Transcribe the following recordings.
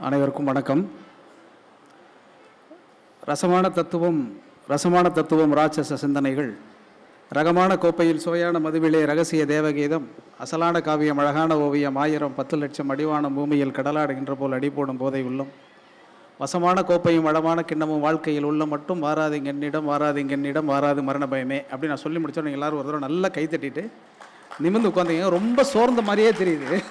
அனைவருக்கும் வணக்கம். ரசமான தத்துவம் ராட்சச சிந்தனைகள், ரகமான கோப்பையில் சுவையான மதுவிலே ரகசிய தேவகீதம், அசலான காவியம் அழகான ஓவியம், 1000 லட்சம் அடிவான பூமியில் கடலாடுகின்ற போல் அடிபோடும் போதை உள்ளம், வசமான கோப்பையும் வளமான கிண்ணமும் வாழ்க்கையில் உள்ள மட்டும் வாராதிங்கென்னிடம் வாராது மரண பயமே அப்படின்னு நான் சொல்லி முடித்தோம். நீங்கள் எல்லோரும் ஒரு தடவை நல்லா கை தட்டிட்டு நிமிர்ந்து உட்காந்தீங்க. ரொம்ப சோர்ந்த மாதிரியே தெரியுது.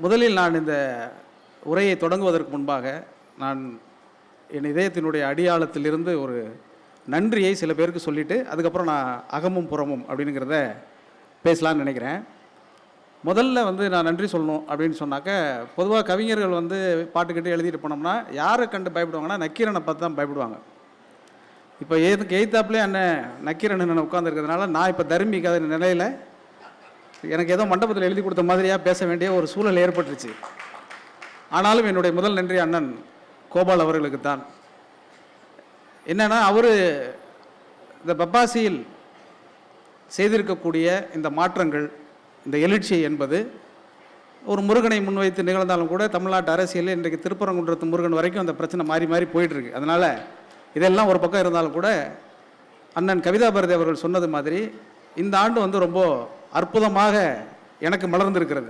முதலில் நான் இந்த உரையை தொடங்குவதற்கு முன்பாக நான் என் இதயத்தினுடைய அடியாளத்திலிருந்து ஒரு நன்றியை சில பேருக்கு சொல்லிவிட்டு அதுக்கப்புறம் நான் அகமும் புறமும் அப்படிங்கிறத பேசலான்னு நினைக்கிறேன். முதல்ல நான் நன்றி சொல்லணும் அப்படின்னு சொன்னாக்க, பொதுவாக கவிஞர்கள் பாட்டுக்கிட்டு எழுதிட்டு போனோம்னா யாரை கண்டு பயப்படுவாங்கன்னா நக்கீரனை பார்த்து தான் பயப்படுவாங்க. இப்போ எய்த்தாப்புலேயே அண்ணன் நக்கீரன் உட்காந்துருக்கிறதுனால நான் இப்போ தர்மிக்காத நிலையில் எனக்கு ஏதோ மண்டபத்தில் எழுதி கொடுத்த மாதிரியாக பேச வேண்டிய ஒரு சூழல் ஏற்பட்டுருச்சு. ஆனாலும் என்னுடைய முதல் நன்றி அண்ணன் கோபால் அவர்களுக்கு தான். என்னென்னா, அவர் இந்த பப்பாசியில் செய்திருக்கக்கூடிய இந்த மாற்றங்கள், இந்த எழுச்சி என்பது ஒரு முருகனை முன்வைத்து நிகழ்ந்தாலும் கூட தமிழ்நாட்டு அரசியலில் இன்றைக்கு திருப்பரங்குன்றத்து முருகன் வரைக்கும் அந்த பிரச்சனை மாறி மாறி போயிட்டுருக்கு. அதனால் இதெல்லாம் ஒரு பக்கம் இருந்தாலும் கூட அண்ணன் கவிதா பாரதி அவர்கள் சொன்னது மாதிரி இந்த ஆண்டு ரொம்ப அற்புதமாக எனக்கு மலர்ந்திருக்கிறது.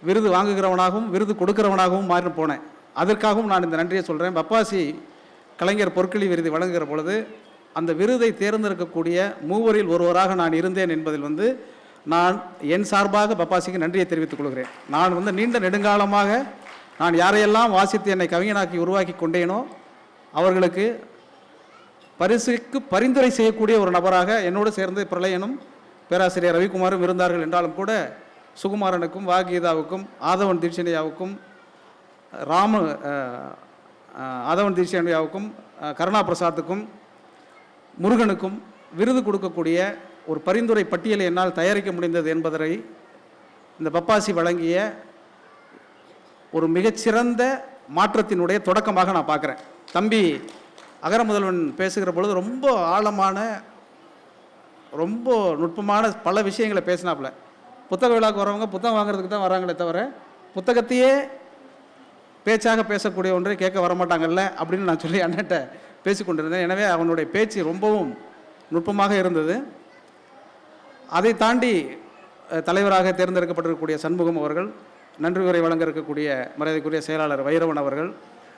விருது வாங்குகிறவனாகவும் விருது கொடுக்கிறவனாகவும் மாறி போனேன். அதற்காகவும் நான் இந்த நன்றியை சொல்கிறேன். பப்பாசி கலைஞர் பொற்களி விருது வழங்குகிற பொழுது அந்த விருதை தேர்ந்தெடுக்கக்கூடிய மூவரில் ஒருவராக நான் இருந்தேன் என்பதில் நான் என் சார்பாக பப்பாசிக்கு நன்றியை தெரிவித்துக் கொள்கிறேன். நான் நீண்ட நெடுங்காலமாக நான் யாரையெல்லாம் வாசித்து என்னை கவிஞனாக்கி உருவாக்கி கொண்டேனோ அவர்களுக்கு பரிசுக்கு பரிந்துரை செய்யக்கூடிய ஒரு நபராக என்னோடு சேர்ந்து பிரளயனும் பேராசிரியர் ரவிக்குமாரும் இருந்தார்கள். என்றாலும் கூட சுகுமாரனுக்கும் வாகீதாவுக்கும் ஆதவன் தீட்சணியாவுக்கும் ஆதவன் தீட்சணியாவுக்கும் கருணா பிரசாத்துக்கும் முருகனுக்கும் விருது கொடுக்கக்கூடிய ஒரு பரிந்துரை பட்டியலை என்னால் தயாரிக்க முடிந்தது என்பதை இந்த பப்பாசி வழங்கிய ஒரு மிகச்சிறந்த மாற்றத்தினுடைய தொடக்கமாக நான் பார்க்குறேன். தம்பி அகர முதல்வன் பேசுகிற பொழுது ரொம்ப ஆழமான ரொம்ப நுட்பமான பல விஷயங்களை பேசினாப்புல. புத்தக விழாவுக்கு வரவங்க புத்தகம் வாங்குறதுக்கு தான் வராங்களே தவிர புத்தகத்தையே பேச்சாக பேசக்கூடிய ஒன்றை கேட்க வரமாட்டாங்கல்ல அப்படின்னு நான் சொல்லி அண்ணன்ட்ட பேசி கொண்டிருந்தேன். எனவே அவனுடைய பேச்சு ரொம்பவும் நுட்பமாக இருந்தது. அதை தாண்டி தலைவராக தேர்ந்தெடுக்கப்பட்டிருக்கக்கூடிய சண்முகம் அவர்கள், நன்றி உரை வழங்க இருக்கக்கூடிய மரியாதைக்குரிய செயலாளர் வைரவன் அவர்கள்,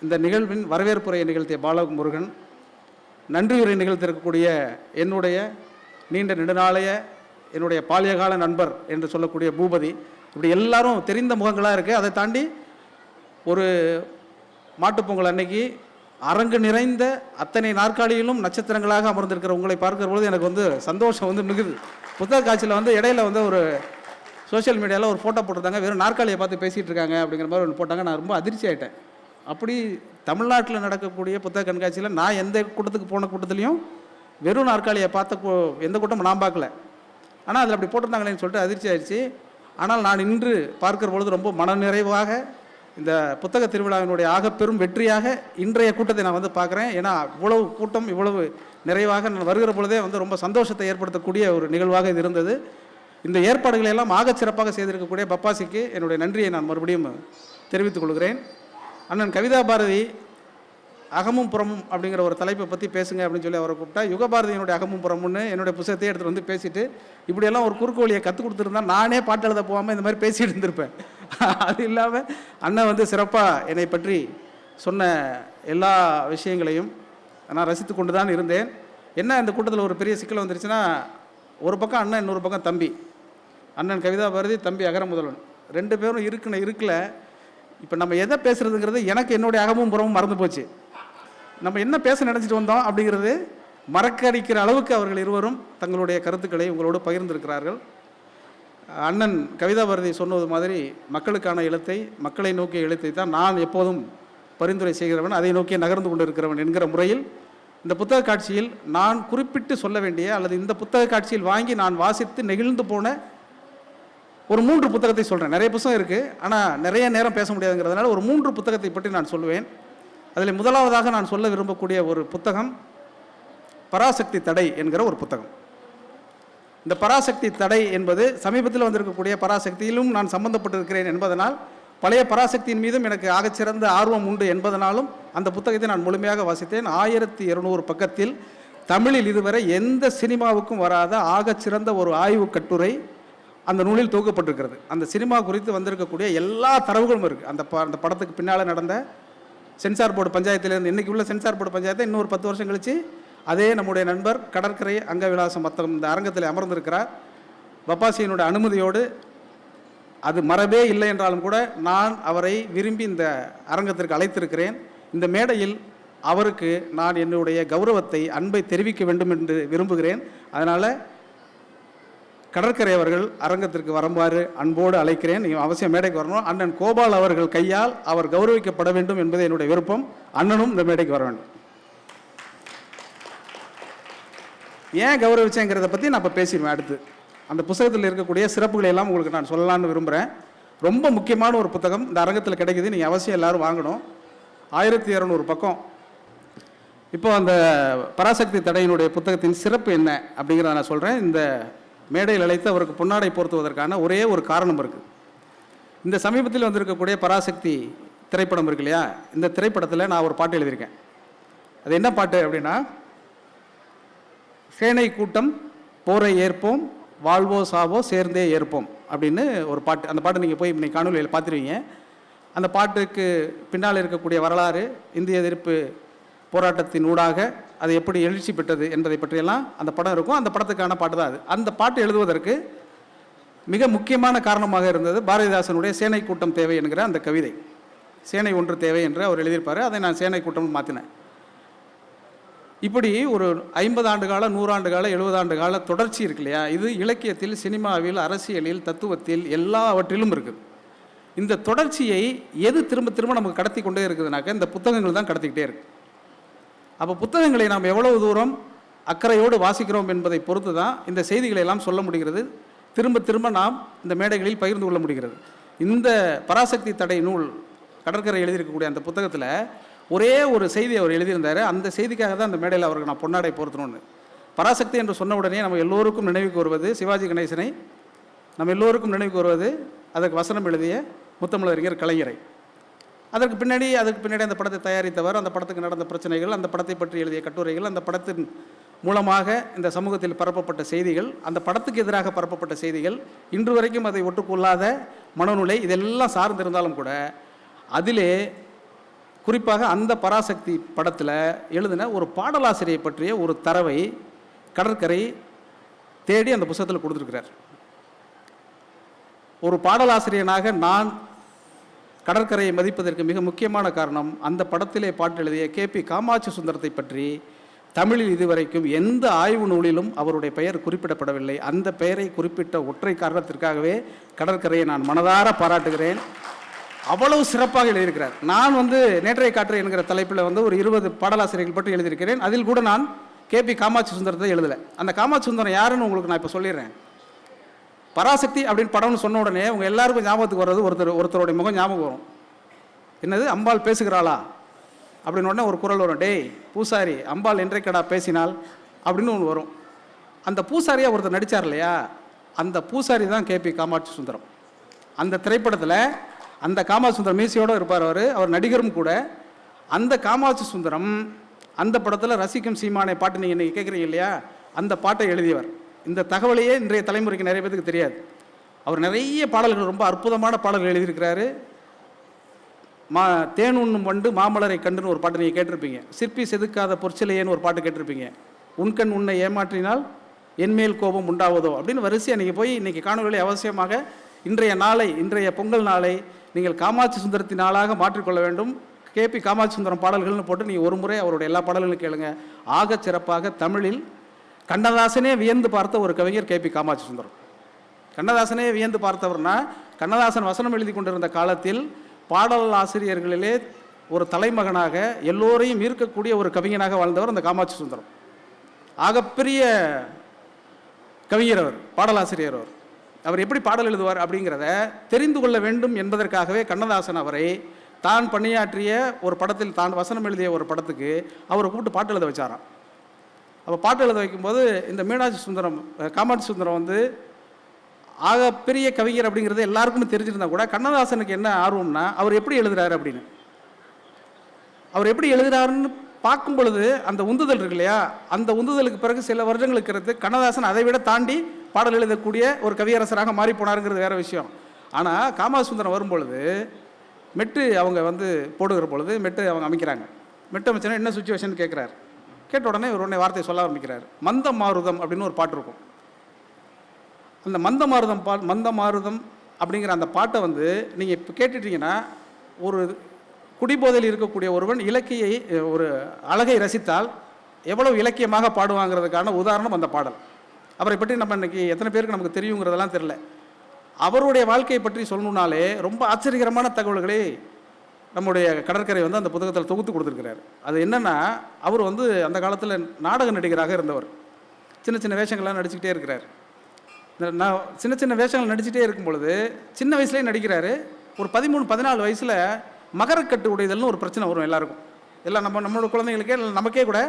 இந்த நிகழ்வின் வரவேற்புரையை நிகழ்த்திய பாலமுருகன், நன்றியுரை நிகழ்த்திருக்கக்கூடிய என்னுடைய நீண்ட நெடுநாளைய என்னுடைய பாலியகால நண்பர் என்று சொல்லக்கூடிய பூபதி, இப்படி எல்லாரும் தெரிந்த முகங்களாக இருக்குது. அதை தாண்டி ஒரு மாட்டுப்பொங்கல் அன்னைக்கு அரங்கு நிறைந்த அத்தனை நாற்காலியிலும் நட்சத்திரங்களாக அமர்ந்திருக்கிற உங்களை பார்க்கிற பொழுது எனக்கு சந்தோஷம் மிகுது. புத்தக காட்சியில் இடையில ஒரு சோஷியல் மீடியாவில் ஒரு ஃபோட்டோ போட்டிருந்தாங்க, வெறும் நாற்காலியை பார்த்து பேசிகிட்டு இருக்காங்க அப்படிங்கிற மாதிரி ஒன்று போட்டாங்க. நான் ரொம்ப அதிர்ச்சி ஆகிட்டேன். அப்படி தமிழ்நாட்டில் நடக்கக்கூடிய புத்தக கண்காட்சியில் நான் எந்த கூட்டத்துக்கு போன கூட்டத்துலேயும் வெறும் நாற்காலியை பார்த்த எந்த கூட்டமும் நான் பார்க்கல. ஆனால் அதில் அப்படி போட்டிருந்தாங்களேன்னு சொல்லிட்டு அதிர்ச்சி ஆயிடுச்சு. ஆனால் நான் இன்று பார்க்கிற பொழுது ரொம்ப மனநிறைவாக இந்த புத்தக திருவிழாவினுடைய ஆகப்பெரும் வெற்றியாக இன்றைய கூட்டத்தை நான் பார்க்குறேன். ஏன்னா இவ்வளவு கூட்டம் இவ்வளவு நிறைவாக நான் வருகிற பொழுதே ரொம்ப சந்தோஷத்தை ஏற்படுத்தக்கூடிய ஒரு நிகழ்வாக இது இருந்தது. இந்த ஏற்பாடுகளை எல்லாம் ஆக சிறப்பாக செய்திருக்கக்கூடிய பப்பாசிக்கு என்னுடைய நன்றியை நான் மறுபடியும் தெரிவித்துக் கொள்கிறேன். அண்ணன் கவிதா பாரதி அகமும் புறமும் அப்படிங்கிற ஒரு தலைப்பை பற்றி பேசுங்க அப்படின்னு சொல்லி அவரை கூப்பிட்டா, யுகபாரதியினுடைய அகமும் புறமுன்னு என்னுடைய புத்தகத்தை எடுத்துகிட்டு பேசிட்டு இப்படியெல்லாம் ஒரு குறுக்கு வழியை கற்றுக் கொடுத்துருந்தா நானே பாட்டு எழுத போகாமல் இந்த மாதிரி பேசிகிட்டு இருந்திருப்பேன். அது இல்லாமல் அண்ணன் சிறப்பாக என்னை பற்றி சொன்ன எல்லா விஷயங்களையும் நான் ரசித்து கொண்டு தான் இருந்தேன். என்ன இந்த கூட்டத்தில் ஒரு பெரிய சிக்கல் வந்துருச்சுன்னா, ஒரு பக்கம் அண்ணன், இன்னொரு பக்கம் தம்பி. அண்ணன் கவிதா பாரதி, தம்பி அகர முதல்வன், ரெண்டு பேரும் இருக்கல. இப்போ நம்ம எதை பேசுகிறதுங்கிறது எனக்கு என்னுடைய அகமும் புறமும் மறந்து போச்சு. நம்ம என்ன பேச நினச்சிட்டு வந்தோம் அப்படிங்கிறது மறக்கடிக்கிற அளவுக்கு அவர்கள் இருவரும் தங்களுடைய கருத்துக்களை உங்களோடு பகிர்ந்திருக்கிறார்கள். அண்ணன் கவிதா பாரதி சொன்னது மாதிரி மக்களுக்கான எழுத்தை, மக்களை நோக்கிய எழுத்தை தான் நான் எப்போதும் பரிந்துரை செய்கிறவன், அதை நோக்கி நகர்ந்து கொண்டு இருக்கிறவன் என்கிற முறையில் இந்த புத்தக காட்சியில் நான் குறிப்பிட்டு சொல்ல வேண்டிய அல்லது இந்த புத்தக காட்சியில் வாங்கி நான் வாசித்து நெகிழ்ந்து போன ஒரு 3 புத்தகத்தை சொல்கிறேன். நிறைய புத்தகம் இருக்குது, ஆனால் நிறைய நேரம் பேச முடியாதுங்கிறதுனால ஒரு 3 புத்தகத்தை பற்றி நான் சொல்லுவேன். அதில் முதலாவதாக நான் சொல்ல விரும்பக்கூடிய ஒரு புத்தகம் பராசக்தி தடை என்கிற ஒரு புத்தகம். இந்த பராசக்தி தடை என்பது சமீபத்தில் வந்திருக்கக்கூடிய பராசக்தியிலும் நான் சம்பந்தப்பட்டிருக்கிறேன் என்பதனால், பழைய பராசக்தியின் மீதும் எனக்கு ஆகச்சிறந்த ஆர்வம் உண்டு என்பதனாலும் அந்த புத்தகத்தை நான் முழுமையாக வாசித்தேன். 1200 பக்கத்தில் தமிழில் இதுவரை எந்த சினிமாவுக்கும் வராத ஆகச்சிறந்த ஒரு ஆய்வு கட்டுரை அந்த நூலில் தொகுக்கப்பட்டிருக்கிறது. அந்த சினிமா குறித்து வந்திருக்கக்கூடிய எல்லா தரவுகளும் இருக்குது. அந்த படத்துக்கு பின்னால் நடந்த சென்சார் போர்டு பஞ்சாயத்திலிருந்து இன்றைக்கி உள்ள சென்சார் போர்டு பஞ்சாயத்தை இன்னொரு 10 வருஷம் கழித்து அதே நம்முடைய நண்பர் கடற்கரை அங்கவிலாசம் மொத்தம் இந்த அரங்கத்தில் அமர்ந்திருக்கிறார். பப்பாசியினுடைய அனுமதியோடு, அது மரபே இல்லை என்றாலும் கூட நான் அவரை விரும்பி இந்த அரங்கத்திற்கு அழைத்திருக்கிறேன். இந்த மேடையில் அவருக்கு நான் என்னுடைய கௌரவத்தை, அன்பை தெரிவிக்க வேண்டும் என்று விரும்புகிறேன். அதனால் கடற்கரை அவர்கள் அரங்கத்திற்கு வருமாறு அன்போடு அழைக்கிறேன். நீங்கள் அவசியம் மேடைக்கு வரணும். அண்ணன் கோபால் அவர்கள் கையால் அவர் கௌரவிக்கப்பட வேண்டும் என்பது என்னுடைய விருப்பம். அண்ணனும் இந்த மேடைக்கு வர வேண்டும். ஏன் கௌரவிச்சேங்கிறத பற்றி நான் இப்போ பேசிடுவேன். அடுத்து அந்த புத்தகத்தில் இருக்கக்கூடிய சிறப்புகளை எல்லாம் உங்களுக்கு நான் சொல்லலான்னு விரும்புகிறேன். ரொம்ப முக்கியமான ஒரு புத்தகம் இந்த அரங்கத்தில் கிடைக்குது. நீங்கள் அவசியம் எல்லோரும் வாங்கணும். 1200 பக்கம். இப்போ அந்த பராசக்தி தடையினுடைய புத்தகத்தின் சிறப்பு என்ன அப்படிங்கிறத நான் சொல்கிறேன். இந்த மேடையில் அழைத்து அவருக்கு பொன்னாடை போர்த்துவதற்கான ஒரே ஒரு காரணம் இருக்குது. இந்த சமீபத்தில் வந்திருக்கக்கூடிய பராசக்தி திரைப்படம் இருக்கு இல்லையா, இந்த திரைப்படத்தில் நான் ஒரு பாட்டு எழுதியிருக்கேன். அது என்ன பாட்டு அப்படின்னா, சேனை கூட்டம் போரை ஏற்போம், வாழ்வோ சாவோ சேர்ந்தே ஏற்போம் அப்படின்னு ஒரு பாட்டு. அந்த பாட்டு நீங்கள் போய் இன்னைக்கு காணொலியில் பார்த்துருவீங்க. அந்த பாட்டுக்கு பின்னால் இருக்கக்கூடிய வரலாறு, இந்திய எதிர்ப்பு போராட்டத்தின் ஊடாக அது எப்படி எழுச்சி பெற்றது என்பதை பற்றியெல்லாம் அந்த படம் இருக்கும். அந்த படத்துக்கான பாட்டு தான் அது. அந்த பாட்டு எழுதுவதற்கு மிக முக்கியமான காரணமாக இருந்தது பாரதிதாசனுடைய சேனை கூட்டம் தேவை என்கிற அந்த கவிதை. சேனை ஒன்று தேவை என்று அவர் எழுதியிருப்பார். அதை நான் சேனை கூட்டம்னு மாற்றினேன். இப்படி ஒரு 50 ஆண்டு கால, 100 ஆண்டு கால, 70 ஆண்டு கால தொடர்ச்சி இருக்கு இல்லையா, இது இலக்கியத்தில், சினிமாவில், அரசியலில், தத்துவத்தில் எல்லாவற்றிலும் இருக்குது. இந்த தொடர்ச்சியை எது திரும்ப திரும்ப நமக்கு கடத்தி கொண்டே இருக்குதுனாக்க இந்த புத்தகங்கள் தான் கடத்திக்கிட்டே இருக்குது. அப்போ புத்தகங்களை நாம் எவ்வளவு தூரம் அக்கறையோடு வாசிக்கிறோம் என்பதை பொறுத்து தான் இந்த செய்திகளை எல்லாம் சொல்ல முடிகிறது. திரும்ப திரும்ப நாம் இந்த மேடைகளில் பகிர்ந்து கொள்ள முடிகிறது. இந்த பராசக்தி தடை நூல் கடற்கரை எழுதியிருக்கக்கூடிய அந்த புத்தகத்தில் ஒரே ஒரு செய்தி அவர் எழுதியிருந்தார். அந்த செய்திக்காக தான் அந்த மேடையில் அவருக்கு நான் பொன்னாடை போர்த்தணும்னு. பராசக்தி என்று சொன்ன உடனே நம்ம எல்லோருக்கும் நினைவுக்கு வருவது சிவாஜி கணேசனை, நம்ம எல்லோருக்கும் நினைவுக்கு வருவது அதற்கு வசனம் எழுதிய முத்தமிழறிஞர் கலைஞரை. அதுக்கு பின்னாடி அந்த படத்தை தயாரித்தவர், அந்த படத்துக்கு நடந்த பிரச்சனைகள், அந்த படத்தை பற்றி எழுதிய கட்டுரைகள், அந்த படத்தின் மூலமாக இந்த சமூகத்தில் பரப்பப்பட்ட செய்திகள், அந்த படத்துக்கு எதிராக பரப்பப்பட்ட செய்திகள், இன்று வரைக்கும் அதை ஒட்டுக்கொள்ளாத மனநிலை, இதெல்லாம் சார்ந்திருந்தாலும் கூட அதிலே குறிப்பாக அந்த பராசக்தி படத்தில் எழுதின ஒரு பாடலாசிரியை பற்றிய ஒரு தரவை கடற்கரை தேடி அந்த புத்தகத்தில் கொடுத்துருக்கிறார். ஒரு பாடலாசிரியனாக நான் கடற்கரையை மதிப்பதற்கு மிக முக்கியமான காரணம், அந்த படத்திலே பாட்டு எழுதிய KP காமாட்சி சுந்தரத்தை பற்றி தமிழில் இதுவரைக்கும் எந்த ஆய்வு நூலிலும் அவருடைய பெயர் குறிப்பிடப்படவில்லை. அந்த பெயரை குறிப்பிட்ட ஒற்றை காரணத்திற்காகவே கடற்கரையை நான் மனதார பாராட்டுகிறேன். அவ்வளவு சிறப்பாக எழுதியிருக்கிறார். நான் நேற்றைய காற்று என்கிற தலைப்பில் ஒரு 20 பாடலாசிரியர்கள் பற்றி எழுதியிருக்கிறேன். அதில் கூட நான் KP காமாட்சி சுந்தரத்தை எழுதலை. அந்த காமாட்சி சுந்தரம் யாருன்னு உங்களுக்கு நான் இப்போ சொல்லிடுறேன். பராசக்தி அப்படின்னு படம்னு சொன்ன உடனே உங்கள் எல்லாருக்கும் ஞாபகத்துக்கு வர்றது ஒருத்தருடைய முகம் ஞாபகம் வரும். என்னது, அம்பாள் பேசுகிறாளா அப்படின்னு உடனே ஒரு குரல் வரும், டேய் பூசாரி, அம்பாள் என்றைக்கடா பேசினால் அப்படின்னு ஒன்று வரும். அந்த பூசாரியாக ஒருத்தர் நடித்தார் இல்லையா, அந்த பூசாரி தான் KP காமாட்சி சுந்தரம். அந்த திரைப்படத்தில் அந்த காமாட்சி சுந்தரம் மீசையோடு இருப்பார். அவர் நடிகரும் கூட. அந்த காமாட்சி சுந்தரம் அந்த படத்தில் ரசிக்கும் சீமானை பாட்டு நீங்கள் இன்றைக்கி கேட்குறீங்க இல்லையா, அந்த பாட்டை எழுதியவர். இந்த தகவலையே இன்றைய தலைமுறைக்கு நிறைய பேருக்கு தெரியாது. அவர் நிறைய பாடல்கள், ரொம்ப அற்புதமான பாடல்கள் எழுதியிருக்கிறாரு. தேன் உண்ணும் வண்டு மாமலரை கண்டுன்னு ஒரு பாட்டு நீங்கள் கேட்டிருப்பீங்க. சிற்பி செதுக்காத பொற்சிலையேன்னு ஒரு பாட்டு கேட்டிருப்பீங்க. உன்கண் உன்னை ஏமாற்றினால் என்மேல் கோபம் உண்டாவதோ அப்படின்னு வரிசையாக நீங்கள் போய் இன்றைக்கி காணொலிகளை அவசியமாக இன்றைய பொங்கல் நாளை நீங்கள் காமாட்சி சுந்தரத்தின் நாளாக மாற்றிக்கொள்ள வேண்டும். KP காமாட்சி சுந்தரம் பாடல்கள்னு போட்டு நீங்கள் ஒரு முறை அவருடைய எல்லா பாடல்களும் கேளுங்க. ஆக சிறப்பாக தமிழில் கண்ணதாசனே வியந்து பார்த்த ஒரு கவிஞர் KP காமாட்சி சுந்தரம். கண்ணதாசனே வியந்து பார்த்தவர்னா, கண்ணதாசன் வசனம் எழுதி கொண்டிருந்த காலத்தில் பாடல் ஆசிரியர்களிலே ஒரு தலைமகனாக எல்லோரையும் ஈர்க்கக்கூடிய ஒரு கவிஞனாக வாழ்ந்தவர் அந்த காமாட்சி சுந்தரம். ஆகப்பெரிய கவிஞர் அவர், பாடலாசிரியர் அவர். அவர் எப்படி பாடல் எழுதுவார் அப்படிங்கிறத தெரிந்து கொள்ள வேண்டும் என்பதற்காகவே கண்ணதாசன் அவரை தான் பணியாற்றிய ஒரு படத்தில், தான் வசனம் எழுதிய ஒரு படத்துக்கு அவரை கூப்பிட்டு பாட்டு எழுத வச்சாராம். அப்போ பாட்டு எழுத வைக்கும்போது இந்த மீனாட்சி சுந்தரம், காமாட்சி சுந்தரம் வந்து ஆகப்பெரிய கவிஞர் அப்படிங்கிறது எல்லாருக்குமே தெரிஞ்சிருந்தா கூட கண்ணதாசனுக்கு என்ன ஆர்வம்னா அவர் எப்படி எழுதுறாரு அப்படின்னு. அவர் எப்படி எழுதுறாருன்னு பார்க்கும் பொழுது அந்த உந்துதல் இருக்கு இல்லையா, அந்த உந்துதலுக்கு பிறகு சில வருடங்களுக்கு இருக்கிறது கண்ணதாசன் அதை விட தாண்டி பாடல் எழுதக்கூடிய ஒரு கவியரசராக மாறி போனாருங்கிறது வேற விஷயம். ஆனால் காமாட்சி சுந்தரம் வரும்பொழுது மெட்டு அவங்க வந்து போடுகிற பொழுது மெட்டு அவங்க அமைக்கிறாங்க. மெட்டு அமைச்சோன்னா என்ன சுச்சுவேஷன் கேட்குறாரு. கேட்ட உடனே ஒரு உடனே வார்த்தையை சொல்ல ஆரம்பிக்கிறார். மந்த மாருதம் அப்படின்னு ஒரு பாட்டு இருக்கும். அந்த மந்த மாருதம் அப்படிங்கிற அந்த பாட்டை வந்து நீங்கள் இப்போ கேட்டுட்டீங்கன்னா, ஒரு குடிபோதையில் இருக்கக்கூடிய ஒருவன் ஒரு அழகை ரசித்தால் எவ்வளவு இலக்கியமாக பாடுவாங்கிறதுக்கான உதாரணம் அந்த பாடல். அவரை பற்றி நம்ம இன்றைக்கி எத்தனை பேருக்கு நமக்கு தெரியுங்கிறதெல்லாம் தெரில. அவருடைய வாழ்க்கையை பற்றி சொல்லணுன்னாலே ரொம்ப ஆச்சரியகரமான தகவல்களை நம்முடைய கடற்கரை வந்து அந்த புத்தகத்தில் தொகுத்து கொடுத்துருக்கிறார். அது என்னென்னா, அவர் வந்து அந்த காலத்தில் நாடக நடிகராக இருந்தவர். சின்ன சின்ன வேஷங்கள்லாம் நடிச்சுக்கிட்டே இருக்கிறார். நான் சின்ன சின்ன வேஷங்கள் நடிச்சுட்டே இருக்கும் பொழுது சின்ன வயசுலேயே நடிக்கிறாரு. ஒரு 13-14 வயசில் மகரக்கட்டு உடைதல்னு ஒரு பிரச்சனை வரும் எல்லாருக்கும். எல்லாம் நம்மளோட குழந்தைங்களுக்கே நமக்கே கூட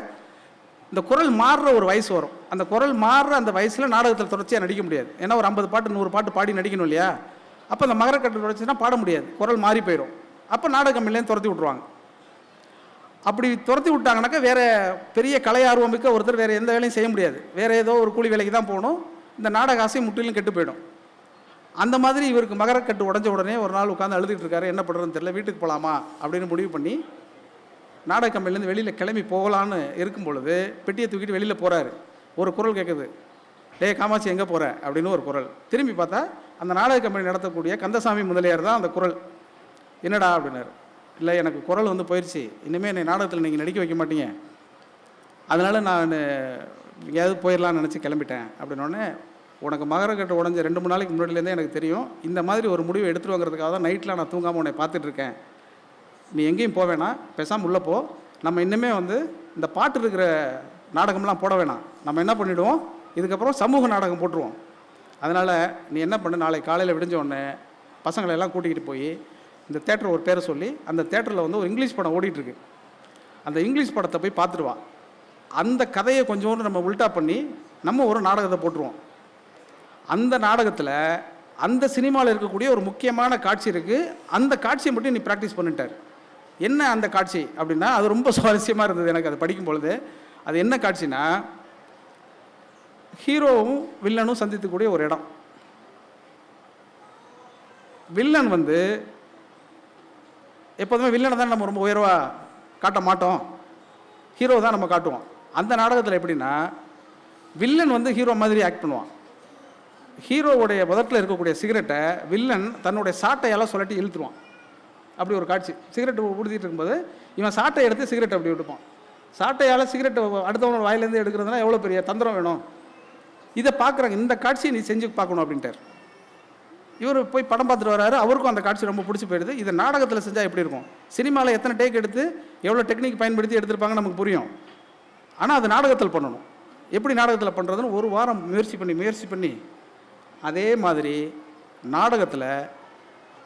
இந்த குரல் மாறுற ஒரு வயசு வரும். அந்த குரல் மாறுற அந்த வயசில் நாடகத்தில் தொடர்ச்சியாக நடிக்க முடியாது. ஏன்னா ஒரு 50 பாட்டு 100 பாட்டு பாடி நடிக்கணும் இல்லையா. அப்போ அந்த மகரக்கட்டு தொடர்ச்சின்னா பாட முடியாது, குரல் மாறி போயிடும். அப்போ நாடக கம்பெனிலேருந்து துரத்தி விட்ருவாங்க. அப்படி துரத்தி விட்டாங்கனாக்கா வேறு பெரிய கலை ஆர்வம் மிக்க ஒருத்தர் வேறு எந்த வேலையும் செய்ய முடியாது. வேறு ஏதோ ஒரு கூலி வேலைக்கு தான் போகணும். இந்த நாடக ஆசை முற்றிலும் கெட்டு போயிடும். அந்த மாதிரி இவருக்கு மகரக்கட்டு உடஞ்ச உடனே ஒரு நாள் உட்காந்து அழுதுகிட்டு இருக்காரு. என்ன பண்ணுறதுன்னு தெரியல, வீட்டுக்கு போகலாமா அப்படின்னு முடிவு பண்ணி நாடக கம்பெனிலேருந்து வெளியில் கிளம்பி போகலான்னு இருக்கும் பொழுது பெட்டியை தூக்கிட்டு வெளியில் போகிறாரு. ஒரு குரல் கேட்குது, டேய் காமாட்சி எங்கே போகிற அப்படின்னு ஒரு குரல். திரும்பி பார்த்தா அந்த நாடக கம்பெனி நடத்தக்கூடிய கந்தசாமி முதலியார் தான் அந்த குரல். என்னடா அப்படின்னாரு. இல்லை, எனக்கு குரல் வந்து போயிடுச்சு, இனிமேல் என்னை நாடகத்தில் நீங்கள் நடிக்க வைக்க மாட்டீங்க, அதனால் நான் எங்கேயாவது போயிடலான்னு நினச்சி கிளம்பிட்டேன் அப்படின்னோடனே, உனக்கு மகரக்கட்டு உடஞ்ச 2-3 நாளைக்கு முன்னாடிலேருந்தே எனக்கு தெரியும், இந்த மாதிரி ஒரு முடிவை எடுத்துகிட்டு வாங்கிறதுக்காக தான் நைட்டில் நான் தூங்காமல் உன்னை பார்த்துட்ருக்கேன். நீ எங்கேயும் போக வேணாம், பேசாமல் உள்ளே போ. நம்ம இன்னுமே வந்து இந்த பாட்டு இருக்கிற நாடகம்லாம் போட வேணாம். நம்ம என்ன பண்ணிவிடுவோம், இதுக்கப்புறம் சமூக நாடகம் போட்டுருவோம். அதனால் நீ என்ன பண்ணு, நாளை காலையில் விடிஞ்ச உடனே பசங்களை எல்லாம் கூட்டிகிட்டு போய் இந்த தேட்டர் ஒரு பேரை சொல்லி, அந்த தேட்டரில் வந்து ஒரு இங்கிலீஷ் படம் ஓடிட்டுருக்கு, அந்த இங்கிலீஷ் படத்தை போய் பார்த்துட்டு வா. அந்த கதையை கொஞ்சோண்டு நம்ம உல்ட்டா பண்ணி நம்ம ஒரு நாடகத்தை போட்டுருவோம். அந்த நாடகத்தில் அந்த சினிமாவில் இருக்கக்கூடிய ஒரு முக்கியமான காட்சி இருக்குது, அந்த காட்சியை மட்டும் நீ ப்ராக்டிஸ் பண்ணிட்டார். என்ன அந்த காட்சி அப்படின்னா, அது ரொம்ப சுவாரஸ்யமாக இருந்தது எனக்கு அது படிக்கும் பொழுது. அது என்ன காட்சினா, ஹீரோவும் வில்லனும் சந்தித்துக்கூடிய ஒரு இடம். வில்லன் வந்து எப்போதுமே வில்லனை தான் நம்ம ரொம்ப உயர்வாக காட்ட மாட்டோம், ஹீரோ தான் நம்ம காட்டுவோம். அந்த நாடகத்தில் எப்படின்னா, வில்லன் வந்து ஹீரோ மாதிரி ஆக்ட் பண்ணுவான். ஹீரோவுடைய முதட்டில் இருக்கக்கூடிய சிகரெட்டை வில்லன் தன்னுடைய சாட்டையால் சொல்லட்டி இழுத்துருவான். அப்படி ஒரு காட்சி. சிகரெட் ஊற்றிட்டு இருக்கும்போது இவன் சாட்டை எடுத்து சிகரெட் அப்படி விட்டுப்பான். சாட்டையால் சிகரெட்டை அடுத்தவனோட வாயிலேருந்து எடுக்கிறதுனா எவ்வளோ பெரிய தந்திரம் வேணும். இதை பார்க்குறாங்க, இந்த காட்சியை நீ செஞ்சு பார்க்கணும் அப்படின்ட்டார். இவர் போய் படம் பார்த்துட்டு வராரு. அவருக்கும் அந்த காட்சி ரொம்ப பிடிச்சி போயிடுது. இதை நாடகத்தில் செஞ்சால் எப்படி இருக்கும், சினிமாவில் எத்தனை டேக் எடுத்து எவ்வளோ டெக்னிக் பயன்படுத்தி எடுத்துருப்பாங்க நமக்கு புரியும். ஆனால் அது நாடகத்தில் பண்ணணும். எப்படி நாடகத்தில் பண்ணுறதுன்னு ஒரு வாரம் முயற்சி பண்ணி அதே மாதிரி நாடகத்தில்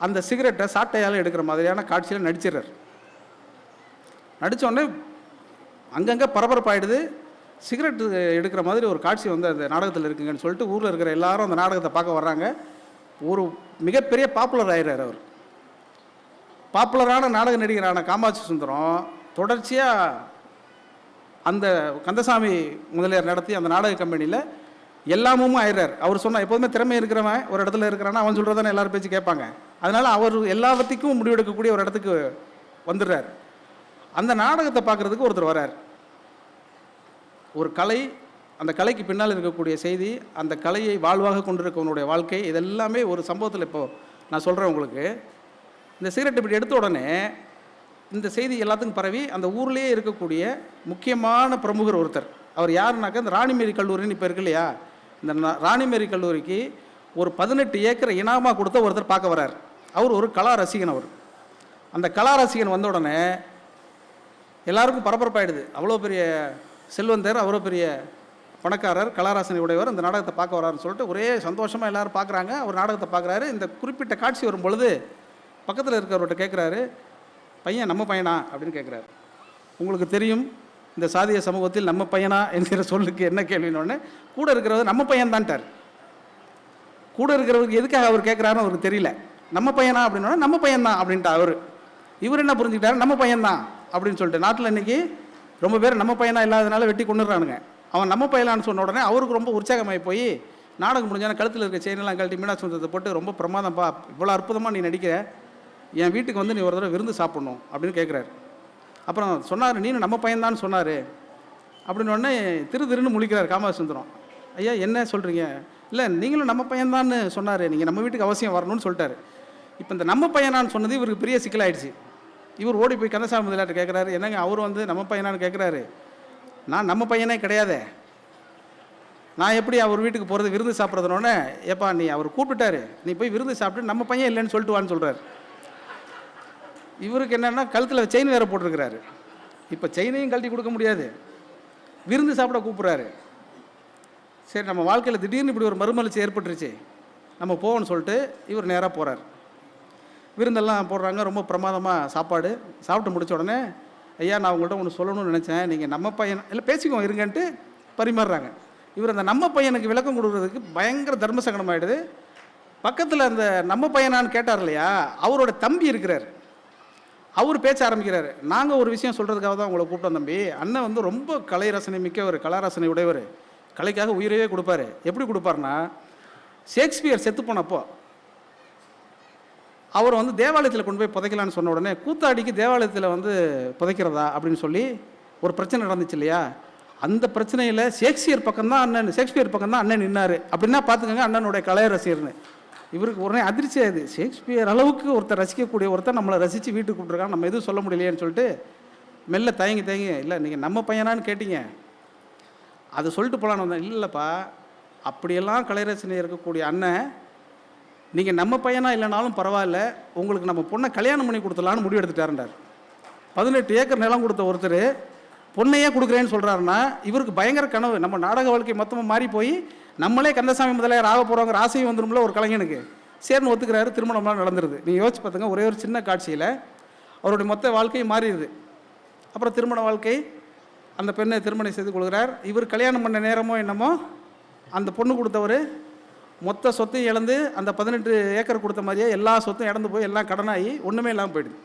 அந்த சிகரெட்டை சாட்டையால் எடுக்கிற மாதிரியான காட்சியில் நடிச்சிடறார். நடித்தோடனே அங்கங்கே பரபரப்பாயிடுது. சிகரெட் எடுக்கிற மாதிரி ஒரு காட்சி வந்து அந்த நாடகத்தில் இருக்குங்கன்னு சொல்லிட்டு ஊரில் இருக்கிற எல்லாரும் அந்த நாடகத்தை பார்க்க வர்றாங்க. ஒரு மிகப்பெரிய பாப்புலர் ஆயிடுறார் அவர். பாப்புலரான நாடக நடிகரான காமாட்சி சுந்தரம் தொடர்ச்சியாக அந்த கந்தசாமி முதலியார் நடத்தி அந்த நாடக கம்பெனியில் எல்லாமும் ஆயிடுறார். அவர் சொன்னால் எப்போதுமே திறமை இருக்கிறவன் ஒரு இடத்துல இருக்கிறான்னா அவன் சொல்கிறதானே எல்லாரும் பேச்சு கேட்பாங்க. அதனால் அவர் எல்லாவற்றுக்கும் முடிவெடுக்கக்கூடிய ஒரு இடத்துக்கு வந்துடுறார். அந்த நாடகத்தை பார்க்குறதுக்கு ஒருத்தர் வர்றார். ஒரு கலை, அந்த கலைக்கு பின்னால் இருக்கக்கூடிய செய்தி, அந்த கலையை வாழ்வாக கொண்டிருக்கவனுடைய வாழ்க்கை, இதெல்லாமே ஒரு சம்பவத்தில் இப்போது நான் சொல்கிறேன் உங்களுக்கு. இந்த சிகரெட் இப்படி எடுத்த உடனே இந்த செய்தி எல்லாத்துக்கும் பரவி அந்த ஊர்லேயே இருக்கக்கூடிய முக்கியமான பிரமுகர் ஒருத்தர், அவர் யாருனாக்கா இந்த ராணிமேரி கல்லூரின்னு இப்போ இருக்கு இல்லையா, இந்த ராணிமேரி கல்லூரிக்கு ஒரு 18 ஏக்கரை இனாமாக கொடுத்த ஒருத்தர் பார்க்க வர்றார். அவர் ஒரு கலா ரசிகன். அவர் அந்த கலா ரசிகன் வந்த உடனே எல்லாருக்கும் பரபரப்பாயிடுது. அவ்வளோ பெரிய செல்வந்தர், அவ்வளோ பெரிய பணக்காரர், கலாராசனை உடையவர் அந்த நாடகத்தை பார்க்க வர்றாருன்னு சொல்லிட்டு ஒரே சந்தோஷமாக எல்லோரும் பார்க்குறாங்க. அவர் நாடகத்தை பார்க்குறாரு. இந்த குறிப்பிட்ட காட்சி வரும் பொழுது பக்கத்தில் இருக்கிறவர்கிட்ட கேட்குறாரு, பையன் நம்ம பையனா அப்படின்னு கேட்குறாரு. உங்களுக்கு தெரியும், இந்த சாதிய சமூகத்தில் நம்ம பையனா என்கிற சொல்லுக்கு என்ன கேள்வினோடனே கூட இருக்கிறவர் நம்ம பையன் தான்ட்டார். கூட இருக்கிறவருக்கு எதுக்காக அவர் கேட்குறாருன்னு அவருக்கு தெரியல. நம்ம பையனா அப்படின்னா நம்ம பையன்தான் அப்படின்ட்டு இவர் என்ன புரிஞ்சுக்கிட்டாரு, நம்ம பையன்தான் அப்படின்னு சொல்லிட்டு. நாட்டில் இன்றைக்கி ரொம்ப பேர் நம்ம பையனா இல்லாதனால வெட்டி கொண்டுடுறானுங்க. அவன் நம்ம பையலான்னு சொன்ன உடனே அவருக்கு ரொம்ப உற்சாகமாகி போய் நாடகம் முடிஞ்சான கழுத்தில் இருக்க செயினெல்லாம் கழட்டி மீனாட்சி சுந்தரத்தை போட்டு ரொம்ப பிரமாதம்ப்பா, இவ்வளோ அற்புதமாக நீ நடிக்கிற, என் வீட்டுக்கு வந்து நீ ஒரு தடவை விருந்து சாப்பிட்ணும் அப்படின்னு கேட்குறாரு. அப்புறம் சொன்னார், நீனு நம்ம பையன்தான்னு சொன்னார் அப்படின்னு உடனே திருன்னு முழிக்கிறார் காமாட்சி சுந்தரம். ஐயா என்ன சொல்கிறீங்க? இல்லை நீங்களும் நம்ம பையன்தான்னு சொன்னார், நீங்கள் நம்ம வீட்டுக்கு அவசியம் வரணும்னு சொல்லிட்டாரு. இப்போ இந்த நம்ம பையனான்னு சொன்னது இவருக்கு பெரிய சிக்கலாயிடுச்சு. இவர் ஓடி போய் கந்தசாமி முதலியார்ட்ட கேட்குறாரு, என்னங்க அவர் வந்து நம்ம பையனான்னு கேட்குறாரு, நான் நம்ம பையனே கிடையாது, நான் எப்படி அவர் வீட்டுக்கு போகிறது விருந்து சாப்பிட்றதுனோடனே, ஏப்பா நீ அவர் கூப்பிட்டுட்டாரு, நீ போய் விருந்து சாப்பிட்டு நம்ம பையன் இல்லைன்னு சொல்லிட்டு வான்னு சொல்கிறார். இவருக்கு என்னென்னா கழுத்தில் செயின் வேறு போட்டிருக்கிறாரு. இப்போ செயினையும் கழட்டி கொடுக்க முடியாது, விருந்து சாப்பிட கூப்பிட்றாரு. சரி நம்ம வாழ்க்கையில் திடீர்னு இப்படி ஒரு மறுமலர்ச்சி ஏற்பட்டுருச்சு, நம்ம போவோம்னு சொல்லிட்டு இவர் நேராக போகிறார். விருந்தெல்லாம் போடுறாங்க, ரொம்ப பிரமாதமாக சாப்பாடு சாப்பிட்டு முடித்த உடனே, ஐயா நான் உங்கள்கிட்ட ஒன்று சொல்லணும்னு நினச்சேன், நீங்கள் நம்ம பையன் இல்லை பேசிக்குவோம் இருங்கன்ட்டு பரிமாறுறாங்க. இவர் அந்த நம்ம பையனுக்கு விளக்கம் கொடுக்குறதுக்கு பயங்கர தர்மசங்கடம் ஆகிடுது. பக்கத்தில் அந்த நம்ம பையனான்னு கேட்டார் இல்லையா, அவரோட தம்பி இருக்கிறார், அவர் பேச்ச ஆரம்பிக்கிறார். நாங்கள் ஒரு விஷயம் சொல்கிறதுக்காக தான் உங்களை கூப்பிட்டோம் தம்பி, அண்ணன் வந்து ரொம்ப கலை ரசனை மிக்கவர், கலாரசனை உடையவர், கலைக்காக உயிரையே கொடுப்பாரு. எப்படி கொடுப்பாருன்னா, ஷேக்ஸ்பியர் செத்து போனப்போ அவர் வந்து தேவாலயத்தில் கொண்டு போய் புதைக்கலான்னு சொன்ன உடனே, கூத்தாடிக்கு தேவாலயத்தில் வந்து புதைக்கிறதா அப்படின்னு சொல்லி ஒரு பிரச்சனை நடந்துச்சு இல்லையா, அந்த பிரச்சனையில் ஷேக்ஸ்பியர் பக்கம் தான் அண்ணன் நின்னார் அப்படின்னா பார்த்துக்கோங்க அண்ணனுடைய கலை ரசிகர்னு. இவருக்கு உடனே அதிர்ச்சி ஆகுது, ஷேக்ஸ்பியர் அளவுக்கு ஒருத்தர் ரசிக்கக்கூடிய ஒருத்தர் நம்மளை ரசித்து வீட்டுக்கு கூப்பிட்ருக்காங்க, நம்ம எதுவும் சொல்ல முடியலையேன்னு சொல்லிட்டு மெல்ல தயங்கி இல்லை நீங்கள் நம்ம பையனான்னு கேட்டீங்க, அதை சொல்லிட்டு போகலான்னு வந்தேன். இல்லைப்பா, அப்படியெல்லாம் கலை ரசனை இருக்கக்கூடிய அண்ணன், நீங்கள் நம்ம பையனா இல்லைனாலும் பரவாயில்ல, உங்களுக்கு நம்ம பொண்ணை கல்யாணம் பண்ணி கொடுத்துலான்னு முடிவு எடுத்துட்டாருண்டார். 18 ஏக்கர் நிலம் கொடுத்த ஒருத்தர் பொண்ணையே கொடுக்குறேன்னு சொல்கிறாருன்னா இவருக்கு பயங்கர கனவு, நம்ம நாடக வாழ்க்கை மொத்தமாக மாறி போய் நம்மளே கந்தசாமி முதலியார் ஆக போகிறோங்கிற ஆசையும் வந்துடும்ல ஒரு கலைஞனுக்கு. சேர்னு ஒத்துக்கிறாரு, திருமணம்லாம் நடந்துருது. நீங்கள் யோசிச்சு பார்த்துங்க, ஒரே ஒரு சின்ன காட்சியில் அவருடைய மொத்த வாழ்க்கையும் மாறிடுது. அப்புறம் திருமண வாழ்க்கை, அந்த பெண்ணை திருமணம் செய்து கொள்கிறார். இவர் கல்யாணம் பண்ண நேரமோ என்னமோ அந்த பொண்ணு கொடுத்தவர் மொத்த சொத்தையும் இழந்து, அந்த 18 ஏக்கர் கொடுத்த மாதிரியே எல்லா சொத்தும் இழந்து போய் எல்லாம் கடனாகி ஒன்றுமே இல்லாமல் போயிடுது.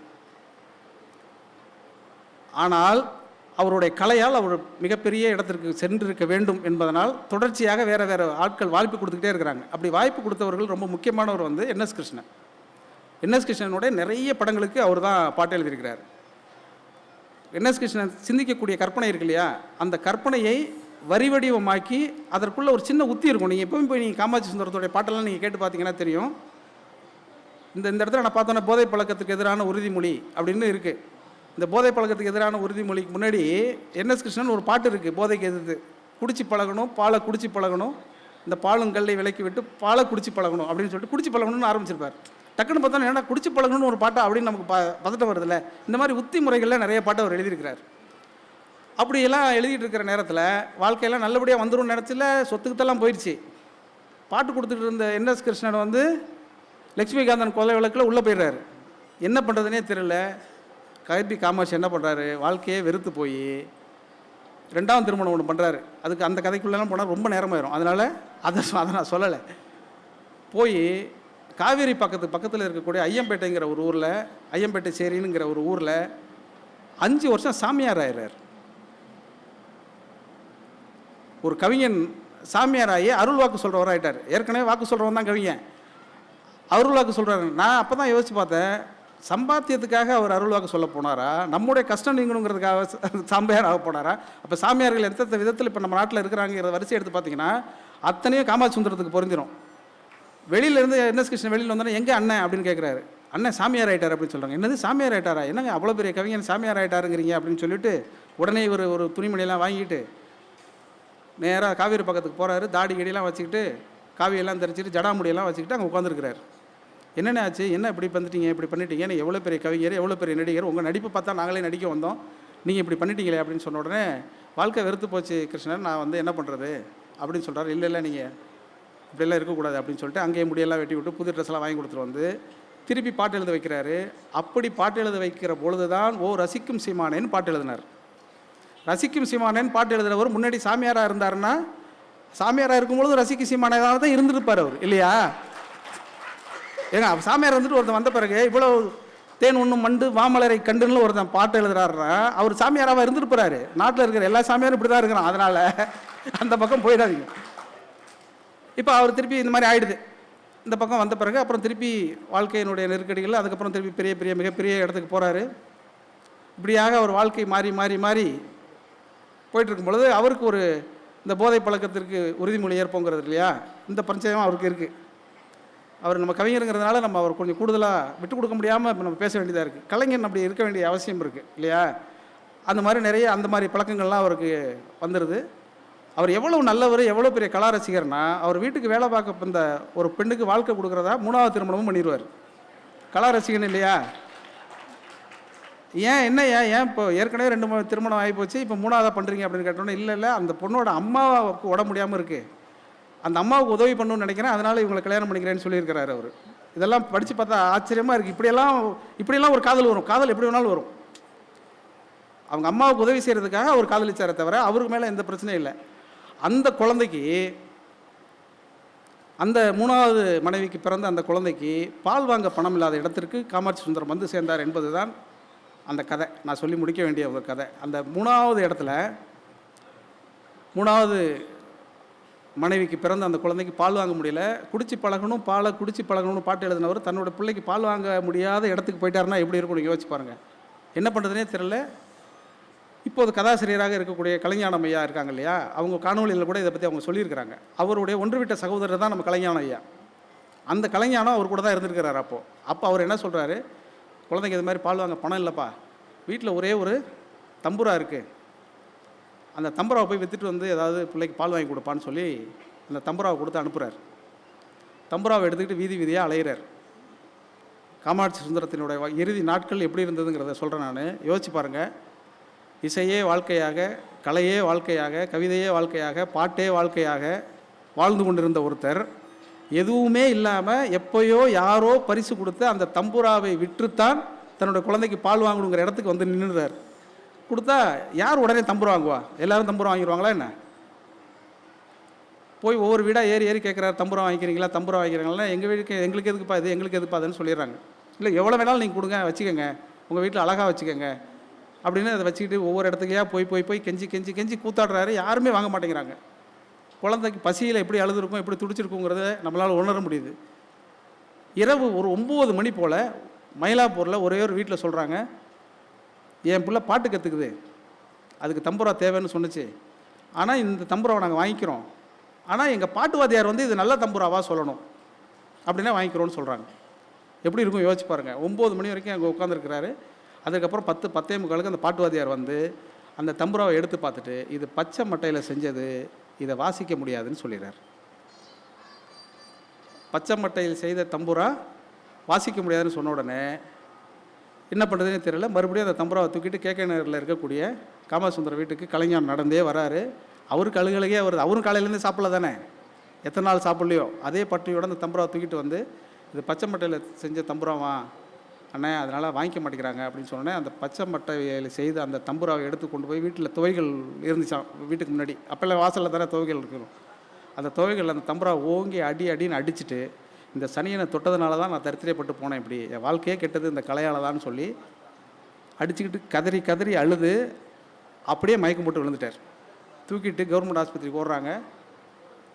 ஆனால் அவருடைய கலையால் அவர் மிகப்பெரிய இடத்திற்கு சென்றிருக்க வேண்டும் என்பதனால் தொடர்ச்சியாக வேறு வேறு ஆட்கள் வாய்ப்பு கொடுத்துக்கிட்டே இருக்கிறாங்க. அப்படி வாய்ப்பு கொடுத்தவர்கள் ரொம்ப முக்கியமானவர் வந்து என்எஸ் கிருஷ்ணன். என்எஸ் கிருஷ்ணனுடைய நிறைய படங்களுக்கு அவர் தான் பாட்டு எழுதியிருக்கிறார். என்எஸ் கிருஷ்ணன் சிந்திக்கக்கூடிய கற்பனை இருக்கு இல்லையா, அந்த கற்பனையை வரி வடிவமாக்கி அதற்குள்ளே ஒரு சின்ன உத்தி இருக்கும். நீங்கள் எப்பவும் போய் நீங்கள் காமாட்சி சுந்தரத்துடைய பாட்டெல்லாம் நீங்கள் கேட்டு பார்த்தீங்கன்னா தெரியும். இந்த இடத்துல நான் பார்த்தோன்னா போதை பழக்கத்துக்கு எதிரான உறுதிமொழி அப்படின்னு இருக்குது. இந்த போதை பழக்கத்துக்கு எதிரான உறுதிமொழிக்கு முன்னாடி என்எஸ் கிருஷ்ணன் ஒரு பாட்டு இருக்குது, போதைக்கு எதிர்த்து, குடிச்சு பழகணும், பாலை குடிச்சு பழகணும், இந்த பாலும் கல்லை விலக்கி விட்டு பாலை குடிச்சு பழகணும் அப்படின்னு சொல்லிட்டு குடிச்சு பழகணும்னு ஆரம்பிச்சிருப்பார். டக்குன்னு பார்த்தோன்னா ஏன்னா குடிச்சு பழகணும்னு ஒரு பாட்டா அப்படின்னு நமக்கு பதட்டம் வருதில்ல. இந்த மாதிரி உத்தி முறைகளில் நிறைய பாட்டை அவர் எழுதியிருக்கிறார். அப்படியெல்லாம் எழுதிட்டு இருக்கிற நேரத்தில் வாழ்க்கையெல்லாம் நல்லபடியாக வந்துடும் நேரத்தில் சொத்துக்கிட்டெல்லாம் போயிடுச்சு. பாட்டு கொடுத்துட்டு இருந்த என்எஸ் கிருஷ்ணன் வந்து லட்சுமிகாந்தன் கொலை வழக்கில் உள்ளே போயிடுறாரு. என்ன பண்ணுறதுனே தெரியல. கைபி காமாட்சி என்ன பண்ணுறாரு, வாழ்க்கையே வெறுத்து போய் 2ஆம் திருமணம் ஒன்று பண்ணுறாரு. அதுக்கு அந்த கதைக்குள்ளெல்லாம் போனால் ரொம்ப நேரமாயிரும், அதனால் அதை நான் சொல்லலை. போய் காவேரி பக்கத்தில் இருக்கக்கூடிய ஐயம்பேட்டைங்கிற ஒரு ஊரில், ஐயம்பேட்டை சேரிங்கிற ஒரு ஊரில் 5 வருஷம் சாமியார் ஆயிடுறார். ஒரு கவிஞன் சாமியார் ஆகி அருள் வாக்கு சொல்கிறவராயிட்டார். ஏற்கனவே வாக்கு சொல்கிறவன் தான் கவிஞன், அருள் வாக்கு சொல்கிறாரு. நான் அப்போ தான் யோசித்து பார்த்தேன், சம்பாத்தியத்துக்காக அவர் அருள் வாக்கு சொல்ல போனாரா, நம்முடைய கஷ்டம் நீங்கணுங்கிறதுக்காக சாமியார் ஆக போனாரா? அப்போ சாமியார்கள் எந்த விதத்தில் இப்போ நம்ம நாட்டில் இருக்கிறாங்கிற வரிசை எடுத்து பார்த்தீங்கன்னா அத்தனையும் காமாட்சி சுந்தரத்துக்கு பொருந்திடும். வெளியிலேருந்து என்எஸ் கிருஷ்ணன் வெளியில் வந்தோன்னா எங்கே அண்ணன் அப்படின்னு கேட்குறாரு. அண்ணன் சாமியார் ஆகிட்டார் அப்படின்னு சொல்கிறாங்க. என்னது சாமியார் ஆகிட்டாரா, என்னங்க அவ்வளோ பெரிய கவிஞன் சாமியார் ஆகிட்டாருங்கிறீங்க அப்படின்னு சொல்லிட்டு உடனே இவர் ஒரு துணிமணியெல்லாம் வாங்கிட்டு நேராக காவேரி பக்கத்துக்கு போகிறாரு. தாடி கடியெல்லாம் வச்சுக்கிட்டு, காவியெல்லாம் தெரிச்சிட்டு, ஜடாமுடியெல்லாம் வச்சுக்கிட்டு அங்கே உட்காந்துருக்கிறார். என்னென்ன ஆச்சு, என்ன இப்படி பண்ணிட்டீங்க, இப்படி பண்ணிட்டீங்கன்னு, எவ்வளோ பெரிய கவிஞர், எவ்வளோ பெரிய நடிகர், உங்கள் நடிப்பை பார்த்தா நாங்களே நடிக்க வந்தோம், நீங்கள் இப்படி பண்ணிட்டீங்களே அப்படின்னு சொன்ன உடனே வாழ்க்கை வெறுத்து போச்சு கிருஷ்ணன், நான் வந்து என்ன பண்ணுறது அப்படின்னு சொல்கிறார். இல்லை நீங்கள் இப்படியெல்லாம் இருக்கக்கூடாது அப்படின்னு சொல்லிட்டு அங்கேயே முடியெல்லாம் வெட்டி விட்டு புது ட்ரெஸ்லாம் வாங்கி கொடுத்துட்டு வந்து திருப்பி பாட்டு எழுத வைக்கிறாரு. அப்படி பாட்டு எழுத வைக்கிற பொழுது தான் ஓ ரசிக்கும் சீமானேன்னு பாட்டு எழுதினார். ரசிக்கும் சீமானேன்னு பாட்டு எழுதுறவர் முன்னாடி சாமியாராக இருந்தாருன்னா, சாமியாராக இருக்கும்பொழுது ரசிக்கும் சீமானதாக தான் இருந்துருப்பார் அவர், இல்லையா? ஏங்க சாமியார் வந்துட்டு ஒருத்தன் வந்த பிறகு இவ்வளோ தேன் ஒன்றும் மண்டு மாமலரை கண்டுன்னு ஒருத்தன் பாட்டு எழுதுறாருன்னா அவர் சாமியாராக இருந்துருப்பாரு. நாட்டில் இருக்கிற எல்லா சாமியாரும் இப்படி தான் இருக்கிறான். அதனால் அந்த பக்கம் போயிடாதீங்க. இப்போ அவர் திருப்பி இந்த மாதிரி ஆயிடுது. இந்த பக்கம் வந்த பிறகு அப்புறம் திருப்பி வாழ்க்கையினுடைய நெருக்கடிகள், அதுக்கப்புறம் திருப்பி பெரிய பெரிய மிகப்பெரிய இடத்துக்கு போகிறாரு. இப்படியாக அவர் வாழ்க்கை மாறி மாறி மாறி போயிட்டுருக்கும் பொழுது அவருக்கு ஒரு இந்த போதை பழக்கத்திற்கு உறுதிமொழி ஏற்போங்கிறது இல்லையா, இந்த பரிச்சயம் அவருக்கு இருக்குது. அவர் நம்ம கவிஞருங்கிறதுனால நம்ம அவர் கொஞ்சம் கூடுதலாக விட்டு கொடுக்க முடியாமல் இப்போ நம்ம பேச வேண்டியதாக இருக்குது. கலைஞன் அப்படி இருக்க வேண்டிய அவசியம் இருக்குது இல்லையா? அந்த மாதிரி நிறைய அந்த மாதிரி பழக்கங்கள்லாம் அவருக்கு வந்துடுது. அவர் எவ்வளோ நல்லவர், எவ்வளோ பெரிய கலா ரசிகர்னா, அவர் வீட்டுக்கு வேலை பார்க்க இந்த ஒரு பெண்ணுக்கு வாழ்க்கை கொடுக்குறதா 3வது திருமணமும் பண்ணிடுவார். கலா ரசிகன் இல்லையா? ஏன் இப்போ ஏற்கனவே 2 திருமணம் ஆகி போச்சு, இப்போ 3வதாக பண்ணுறீங்க அப்படின்னு கேட்டோன்னே, இல்லை அந்த பொண்ணோட அம்மாவுக்கு உடம்பு முடியாமல் இருக்குது, அந்த அம்மாவுக்கு உதவி பண்ணணும்னு நினைக்கிறேன், அதனால் இவங்களை கல்யாணம் பண்ணிக்கிறேன்னு சொல்லியிருக்கிறாரு அவர். இதெல்லாம் படித்து பார்த்தா ஆச்சரியமாக இருக்குது. இப்படியெல்லாம் ஒரு காதல் வரும். காதல் எப்படி வேணாலும் வரும். அவங்க அம்மாவுக்கு உதவி செய்கிறதுக்காக அவர் காதலிச்சாரே தவிர அவருக்கு மேலே எந்த பிரச்சனையும் இல்லை. அந்த குழந்தைக்கு, அந்த 3வது மனைவிக்கு பிறந்த அந்த குழந்தைக்கு பால் வாங்க பணம் இல்லாத இடத்திற்கு காமாட்சி சுந்தரம் வந்து சேர்ந்தார் என்பது தான் அந்த கதை. நான் சொல்லி முடிக்க வேண்டிய ஒரு கதை. அந்த 3வது இடத்துல 3வது மனைவிக்கு பிறந்த அந்த குழந்தைக்கு பால் வாங்க முடியல. குடிச்சு பழகணும், பாலை குடிச்சு பழகணும்னு பாட்டு எழுதினவர் தன்னோட பிள்ளைக்கு பால் வாங்க முடியாத இடத்துக்கு போயிட்டாருன்னா எப்படி இருக்கும்னு யோசிச்சு பாருங்கள். என்ன பண்ணுறதுனே தெரியல. இப்போது கதாசிரியராக இருக்கக்கூடிய கலைஞானம் ஐயா இருக்காங்க இல்லையா, அவங்க காணொலியில் கூட இதை பற்றி அவங்க சொல்லியிருக்கிறாங்க. அவருடைய ஒன்றுவிட்ட சகோதரர் தான் நம்ம கலைஞானம் ஐயா. அந்த கலைஞானம் அவர் கூட தான் இருந்திருக்கிறார். அப்போ அவர் என்ன சொல்கிறாரு, குழந்தைக்கு இது மாதிரி பால் வாங்க பணம் இல்லைப்பா, வீட்டில் ஒரே ஒரு தம்புரா இருக்குது, அந்த தம்புராவை போய் விற்றுட்டு வந்து ஏதாவது பிள்ளைக்கு பால் வாங்கி கொடுப்பான்னு சொல்லி அந்த தம்புராவை கொடுத்து அனுப்புகிறார். தம்புராவை எடுத்துக்கிட்டு வீதி வீதியாக அலைகிறார். காமாட்சி சுந்தரத்தினுடைய இறுதி நாட்கள் எப்படி இருந்ததுங்கிறத சொல்கிறேன் நான். யோசிச்சு பாருங்கள். இசையே வாழ்க்கையாக, கலையே வாழ்க்கையாக, கவிதையே வாழ்க்கையாக, பாட்டே வாழ்க்கையாக வாழ்ந்து கொண்டிருந்த ஒருத்தர் எதுவுமே இல்லாமல் எப்போயோ யாரோ பரிசு கொடுத்து அந்த தம்புராவை விற்றுத்தான் தன்னுடைய குழந்தைக்கு பால் வாங்கணுங்கிற இடத்துக்கு வந்து நின்றுறார். கொடுத்தா யார் உடனே தம்புரா வாங்குவா? எல்லோரும் தம்புரா வாங்கிடுவாங்களா என்ன? போய் ஒவ்வொரு வீடாக ஏறி ஏறி கேட்குறாரு, தம்புரா வாங்கிக்கிறீங்களா, தம்புரா வாங்கிக்கிறாங்களா? எங்களுக்கு எதுக்குப்பா இது, எங்களுக்கு எதுப்பா அதுன்னு சொல்லிடுறாங்க. இல்லை எவ்வளோ வேணாலும் நீங்கள் கொடுங்க, வச்சுக்கோங்க, உங்கள் வீட்டில் அழகாக வச்சுக்கோங்க அப்படின்னு அதை வச்சுக்கிட்டு ஒவ்வொரு இடத்துக்கையாக போய் கெஞ்சி கெஞ்சி கெஞ்சி கூத்தாடுறாரு. யாருமே வாங்க மாட்டேங்கிறாங்க. குழந்தைக்கு பசியில் எப்படி அழுதுருக்கும், எப்படி துடிச்சிருக்குங்கிறத நம்மளால் உணர முடியுது. இரவு ஒரு 9 மணி போல் மயிலாப்பூரில் ஒரே ஒரு வீட்டில் சொல்கிறாங்க, என் பிள்ளை பாட்டு கற்றுக்குது, அதுக்கு தம்புரா தேவைன்னு சொன்னிச்சு, ஆனால் இந்த தம்புராவை நாங்கள் வாங்கிக்கிறோம், ஆனால் எங்கள் பாட்டுவாதியார் வந்து இது நல்ல தம்புராவாக சொல்லணும் அப்படின்னா வாங்கிக்கிறோன்னு சொல்கிறாங்க. எப்படி இருக்கும் யோசிச்சு பாருங்கள். 9 மணி வரைக்கும் அங்கே உட்காந்துருக்கிறாரு. அதுக்கப்புறம் 10:15 அந்த பாட்டுவாதியார் வந்து அந்த தம்புராவை எடுத்து பார்த்துட்டு, இது பச்சை மட்டையில் செஞ்சது, இதை வாசிக்க முடியாதுன்னு சொல்லிடுறார். பச்சை மட்டையில் செய்த தம்புரா வாசிக்க முடியாதுன்னு சொன்ன உடனே என்ன பண்ணுறதுன்னு தெரியல. மறுபடியும் அந்த தம்புராவை தூக்கிட்டு கேகே நகரில் இருக்கக்கூடிய காமாட்சி சுந்தரம் வீட்டுக்கு கலைஞர் நடந்தே வராரு. அவருக்கு அழுகலையே வருது. அவரும் காலையிலேருந்து சாப்பிடல தானே, எத்தனை நாள் சாப்பிட்லையோ, அதே பட்டியோட அந்த தம்புராவை தூக்கிட்டு வந்து, இது பச்சை மட்டையில் செஞ்ச தம்புராவா அண்ணே, அதனால் வாங்கிக்க மாட்டேங்கிறாங்க அப்படின்னு சொன்னோன்னே அந்த பச்சை மட்டையில் செய்து அந்த தம்புராவை எடுத்து கொண்டு போய் வீட்டில் துவைகள் இருந்துச்சான் வீட்டுக்கு முன்னாடி. அப்போல்லாம் வாசலில் தானே துவைகள் இருக்கணும். அந்த துவைகள் அந்த தம்புராவை ஓங்கி அடின்னு அடிச்சுட்டு, இந்த சனியனை தொட்டதுனால தான் நான் தரித்திரப்பட்டு போனேன், இப்படி என் வாழ்க்கையே கெட்டது இந்த கலையால் தான் சொல்லி அடிச்சுக்கிட்டு கதறி கதறி அழுது அப்படியே மயக்கம் போட்டு விழுந்துட்டார். தூக்கிட்டு கவர்மெண்ட் ஆஸ்பத்திரிக்கு ஓடுறாங்க.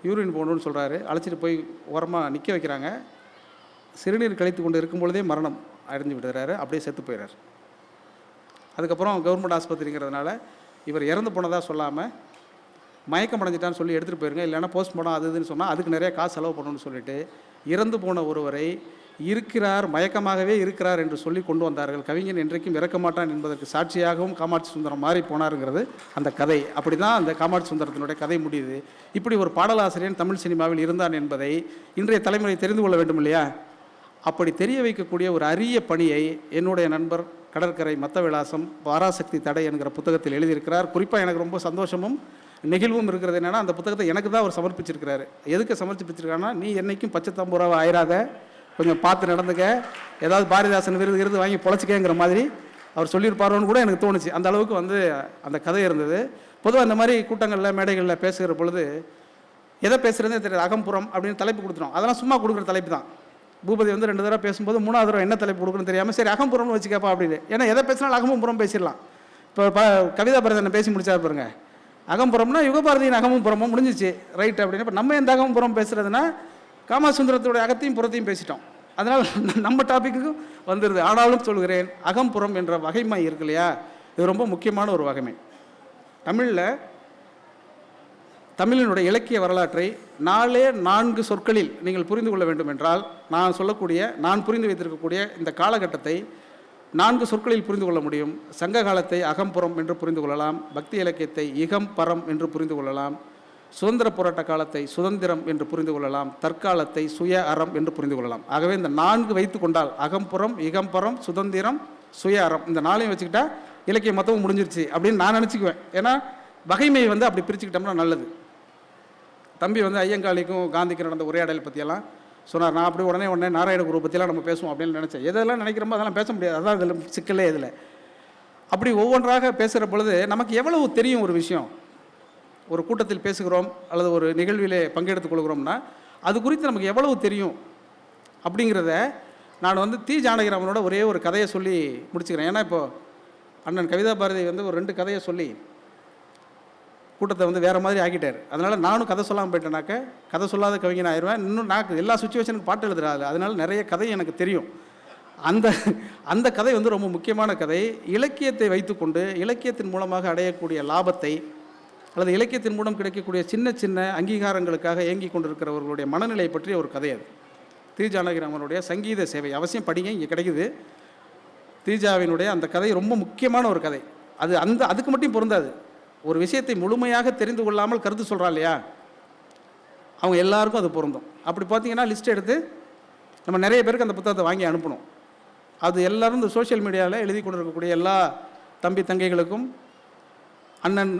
யூரின் போகணுன்னு சொல்கிறாரு. அழைச்சிட்டு போய் ஓரமாக நிற்க வைக்கிறாங்க. சிறுநீர் கழித்து கொண்டு இருக்கும் பொழுதே மரணம் அடைஞ்சு விடுறாரு. அப்படியே செத்து போயிடுறார். அதுக்கப்புறம் கவர்மெண்ட் ஆஸ்பத்திரிங்கிறதுனால இவர் இறந்து போனதாக சொல்லாமல் மயக்கம் அடைஞ்சிட்டான்னு சொல்லி எடுத்துகிட்டு போயிருங்க, இல்லைன்னா போஸ்ட்மார்ட்டம் அது இதுன்னு சொன்னால் அதுக்கு நிறைய காசு செலவு பண்ணணும்னு சொல்லிட்டு இறந்து போன ஒருவரை இருக்கிறார், மயக்கமாகவே இருக்கிறார் என்று சொல்லி கொண்டு வந்தார்கள். கவிஞன் என்றைக்கும் இறக்க மாட்டான் என்பதற்கு சாட்சியாகவும் காமாட்சி சுந்தரம் மாறி போனாருங்கிறது அந்த கதை. அப்படி தான் அந்த காமாட்சி சுந்தரத்தினுடைய கதை முடியுது. இப்படி ஒரு பாடலாசிரியன் தமிழ் சினிமாவில் இருந்தான் என்பதை இன்றைய தலைமுறை தெரிந்து கொள்ள வேண்டும் இல்லையா? அப்படி தெரிய வைக்கக்கூடிய ஒரு அரிய பணியை என்னுடைய நண்பர் கடற்கரை மத்த விலாசம் வாராசக்தி தடை என்கிற புத்தகத்தில் எழுதியிருக்கிறார். குறிப்பாக எனக்கு ரொம்ப சந்தோஷமும் நெகிழ்வும் இருக்கிறது என்னென்னா, அந்த புத்தகத்தை எனக்கு தான் அவர் சமர்ப்பிச்சிருக்கிறாரு. எதுக்கு சமர்ப்பிச்சிருக்காருன்னா, நீ என்னைக்கும் பச்சை தம்புராவை ஆயிராத, கொஞ்சம் பார்த்து நடந்துக்க, ஏதாவது பாரதிதாசன் விருது வாங்கி பொழைச்சிக்கங்கிற மாதிரி அவர் சொல்லியிருப்பாரோன்னு கூட எனக்கு தோணுச்சு. அந்த அளவுக்கு வந்து அந்த கதை இருந்தது. பொதுவாக இந்த மாதிரி கூட்டங்களில் மேடைகளில் பேசுகிற பொழுது எதை பேசுகிறதே தெரியாது. அகம்புறம் அப்படின்னு தலைப்பு கொடுத்துரும். அதெல்லாம் சும்மா கொடுக்குற தலைப்பு தான். பூபதி வந்து 2 தடவை பேசும்போது 3வது தடவை என்ன தலைப்பு கொடுக்குன்னு தெரியாமல் சரி அகம்புறம்னு வச்சுக்கப்பா அப்படின்னு. ஏன்னா எதை பேசினாலும் அகமும் புறம் பேசிடலாம். இப்போ கவிதா பாரதி பேசி முடிச்சா பாருங்க, அகம்புறம்னா யுகபாரதியின் அகமும் புறமும் முடிஞ்சிச்சு ரைட் அப்படின்னு. இப்போ நம்ம எந்த அகமும் புறம் பேசுறதுன்னா காமசுந்தரத்துடைய அகத்தையும் புறத்தையும் பேசிட்டோம். அதனால் நம்ம டாப்பிக்குக்கும் வந்துடுது. ஆனாலும் சொல்கிறேன், அகம்புறம் என்ற வகைமை இருக்கு இல்லையா, இது ரொம்ப முக்கியமான ஒரு வகைமை. தமிழினுடைய இலக்கிய வரலாற்றை 4 சொற்களில் நீங்கள் புரிந்து கொள்ள வேண்டும் என்றால், நான் புரிந்து வைத்திருக்கக்கூடிய இந்த காலகட்டத்தை 4 சொற்களில் புரிந்து கொள்ள முடியும். சங்க காலத்தை அகம்புறம் என்று புரிந்து கொள்ளலாம், பக்தி இலக்கியத்தை இகம் பரம் என்று புரிந்து கொள்ளலாம், சுதந்திர போராட்ட காலத்தை சுதந்திரம் என்று புரிந்து கொள்ளலாம், தற்காலத்தை சுய அறம் என்று புரிந்து கொள்ளலாம். ஆகவே இந்த 4 வைத்து கொண்டால் அகம்புறம், இகம்பரம், சுதந்திரம், சுய அறம், இந்த 4ஐயும் வச்சுக்கிட்டா இலக்கியம் மொத்தமும் முடிஞ்சிருச்சு அப்படின்னு நான் நினச்சிக்குவேன். ஏன்னா வகைமையை வந்து அப்படி பிரிச்சுக்கிட்டோம்னா நல்லது. தம்பி வந்து ஐயங்காளிக்கும் காந்திக்கு நடந்த உரையாடல் பற்றியெல்லாம் சொன்னார். நான் அப்படி உடனே நாராயண குரு பற்றியெல்லாம் நம்ம பேசுவோம் அப்படின்னு நினச்சேன். எதெல்லாம் நினைக்கிறோமோ அதெல்லாம் பேச முடியாது. அதான் இதில் சிக்கலே. இதில் அப்படி ஒவ்வொன்றாக பேசுகிற பொழுது நமக்கு எவ்வளவு தெரியும் ஒரு விஷயம். ஒரு கூட்டத்தில் பேசுகிறோம் அல்லது ஒரு நிகழ்விலே பங்கெடுத்துக் கொள்கிறோம்னா அது குறித்து நமக்கு எவ்வளவு தெரியும் அப்படிங்கிறத நான் வந்து தி. ஜானகிராமனோட ஒரே ஒரு கதையை சொல்லி முடிச்சுக்கிறேன். ஏன்னா இப்போது அண்ணன் கவிதா பாரதி வந்து ஒரு 2 கதையை சொல்லி கூட்டத்தை வந்து வேறு மாதிரி ஆக்கிட்டார். அதனால் நானும் கதை சொல்லாமல் போயிட்டேனாக்க கதை சொல்லாத கவிஞன் ஆயிடுவேன். இன்னும் நான் எல்லா சுச்சுவேஷனுக்கு பாட்டு எழுதுறாரு. அதனால் நிறைய கதை எனக்கு தெரியும். அந்த கதை வந்து ரொம்ப முக்கியமான கதை. இலக்கியத்தை வைத்துக்கொண்டு இலக்கியத்தின் மூலமாக அடையக்கூடிய லாபத்தை அல்லது இலக்கியத்தின் மூலம் கிடைக்கக்கூடிய சின்ன சின்ன அங்கீகாரங்களுக்காக இயங்கி கொண்டிருக்கிறவர்களுடைய மனநிலை பற்றிய ஒரு கதை அது. தி. ஜானகிராமனுடைய சங்கீத சேவை அவசியம் படிங்க, இங்கே கிடைக்குது. தீஜாவினுடைய அந்த கதை ரொம்ப முக்கியமான ஒரு கதை. அதுக்கு மட்டும் பொருந்தாது. ஒரு விஷயத்தை முழுமையாக தெரிந்து கொள்ளாமல் கருத்து சொல்கிறா இல்லையா, அவங்க எல்லாருக்கும் அது பொருந்தும். அப்படி பார்த்தீங்கன்னா லிஸ்ட் எடுத்து நம்ம நிறைய பேருக்கு அந்த புத்தகத்தை வாங்கி அனுப்பணும். அது எல்லோரும் இந்த சோஷியல் மீடியாவில் எழுதி கொண்டு இருக்கக்கூடிய எல்லா தம்பி தங்கைகளுக்கும்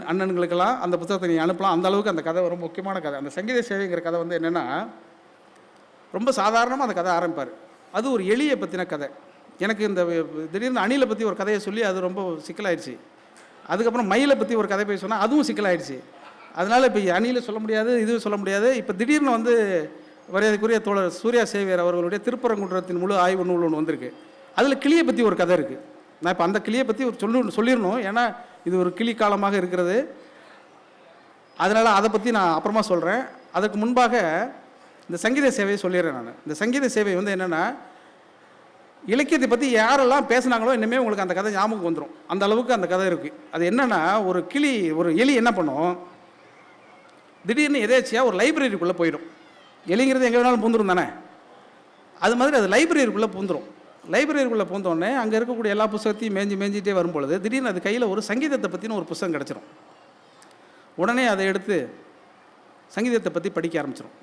அண்ணன்களுக்கெல்லாம் அந்த புத்தகத்தை நீங்கள் அனுப்பலாம். அந்த அளவுக்கு அந்த கதை ரொம்ப முக்கியமான கதை. அந்த சங்கீத சேவைங்கிற கதை வந்து என்னென்னா, ரொம்ப சாதாரணமாக அந்த கதை ஆரம்பிப்பார். அது ஒரு எலியை பற்றின கதை. எனக்கு இந்த திடீர்னு அணிலை பற்றி ஒரு கதையை சொல்லி அது ரொம்ப சிக்கலாயிடுச்சு. அதுக்கப்புறம் மயிலை பற்றி ஒரு கதை போய் சொன்னால் அதுவும் சிக்கலாயிடுச்சு. அதனால் இப்போ அணியில் சொல்ல முடியாது, இதுவும் சொல்ல முடியாது. இப்போ திடீர்னு வந்து மரியாதைக்குரிய தோழர் சூர்யா சேவியர் அவர்களுடைய திருப்பரங்குன்றத்தின் முழு ஆய்வு நூல் ஒன்று வந்திருக்கு. அதில் கிளியை பற்றி ஒரு கதை இருக்குது. நான் இப்போ அந்த கிளியை பற்றி சொல்லிடணும். ஏன்னா இது ஒரு கிளி காலமாக இருக்கிறது. அதனால் அதை பற்றி நான் அப்புறமா சொல்கிறேன். அதுக்கு முன்பாக இந்த சங்கீத சேவையை சொல்லிடுறேன். நான் இந்த சங்கீத சேவை வந்து என்னென்னா, இலக்கியத்தை பற்றி யாரெல்லாம் பேசுனாங்களோ இனிமேல் உங்களுக்கு அந்த கதை ஞாபகம் வந்துடும். அந்த அளவுக்கு அந்த கதை இருக்குது. அது என்னென்னா, ஒரு எலி என்ன பண்ணும், திடீர்னு எதேச்சியாக ஒரு லைப்ரரிக்குள்ளே போயிடும். எலிங்கிறது எங்கே வேணாலும் பூந்துடும் தானே, அது மாதிரி அது லைப்ரரிக்குள்ளே பூந்துடும். லைப்ரரிக்குள்ளே பூந்தோடனே அங்கே இருக்கக்கூடிய எல்லா புத்தகத்தையும் மேஞ்சிட்டே வரும்பொழுது திடீர்னு அது கையில் ஒரு சங்கீதத்தை பற்றின ஒரு புத்தகம் கிடச்சிரும். உடனே அதை எடுத்து சங்கீதத்தை பற்றி படிக்க ஆரம்பிச்சிடும்.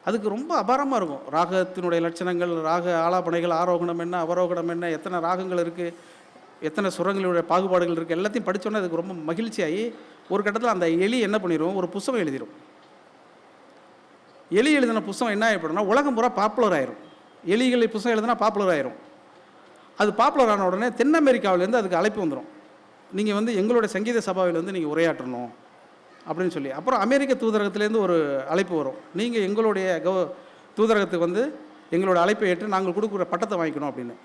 அதுக்கு ரொம்ப அபாரமாக இருக்கும். ராகத்தினுடைய லட்சணங்கள், ராக ஆலாபனைகள், ஆரோகணம் என்ன, அவரோகணம் என்ன, எத்தனை ராகங்கள் இருக்குது, எத்தனை சுரங்களுடைய பாகுபாடுகள் இருக்குது, எல்லாத்தையும் படித்தோன்னே அதுக்கு ரொம்ப மகிழ்ச்சியாகி ஒரு கட்டத்தில் அந்த எலி என்ன பண்ணிடும், ஒரு புத்தகம் எழுதிடும். எலி எழுதின புத்தகம் என்ன ஆகிப்படும்னா உலகம் பூரா பாப்புலர் ஆயிரும். எலிகளை புத்தகம் எழுதுனா பாப்புலர் ஆயிரும். அது பாப்புலர் ஆன உடனே தென் அமெரிக்காவிலேருந்து அதுக்கு அழைப்பு வந்துடும். நீங்கள் வந்து எங்களுடைய சங்கீத சபாவில் வந்து நீங்கள் உரையாற்றணும் அப்படின்னு சொல்லி. அப்புறம் அமெரிக்க தூதரகத்திலேருந்து ஒரு அழைப்பு வரும். நீங்கள் எங்களுடைய தூதரகத்துக்கு வந்து எங்களோட அழைப்பை ஏற்று நாங்கள் கொடுக்குற பட்டத்தை வாங்கிக்கணும் அப்படின்னு.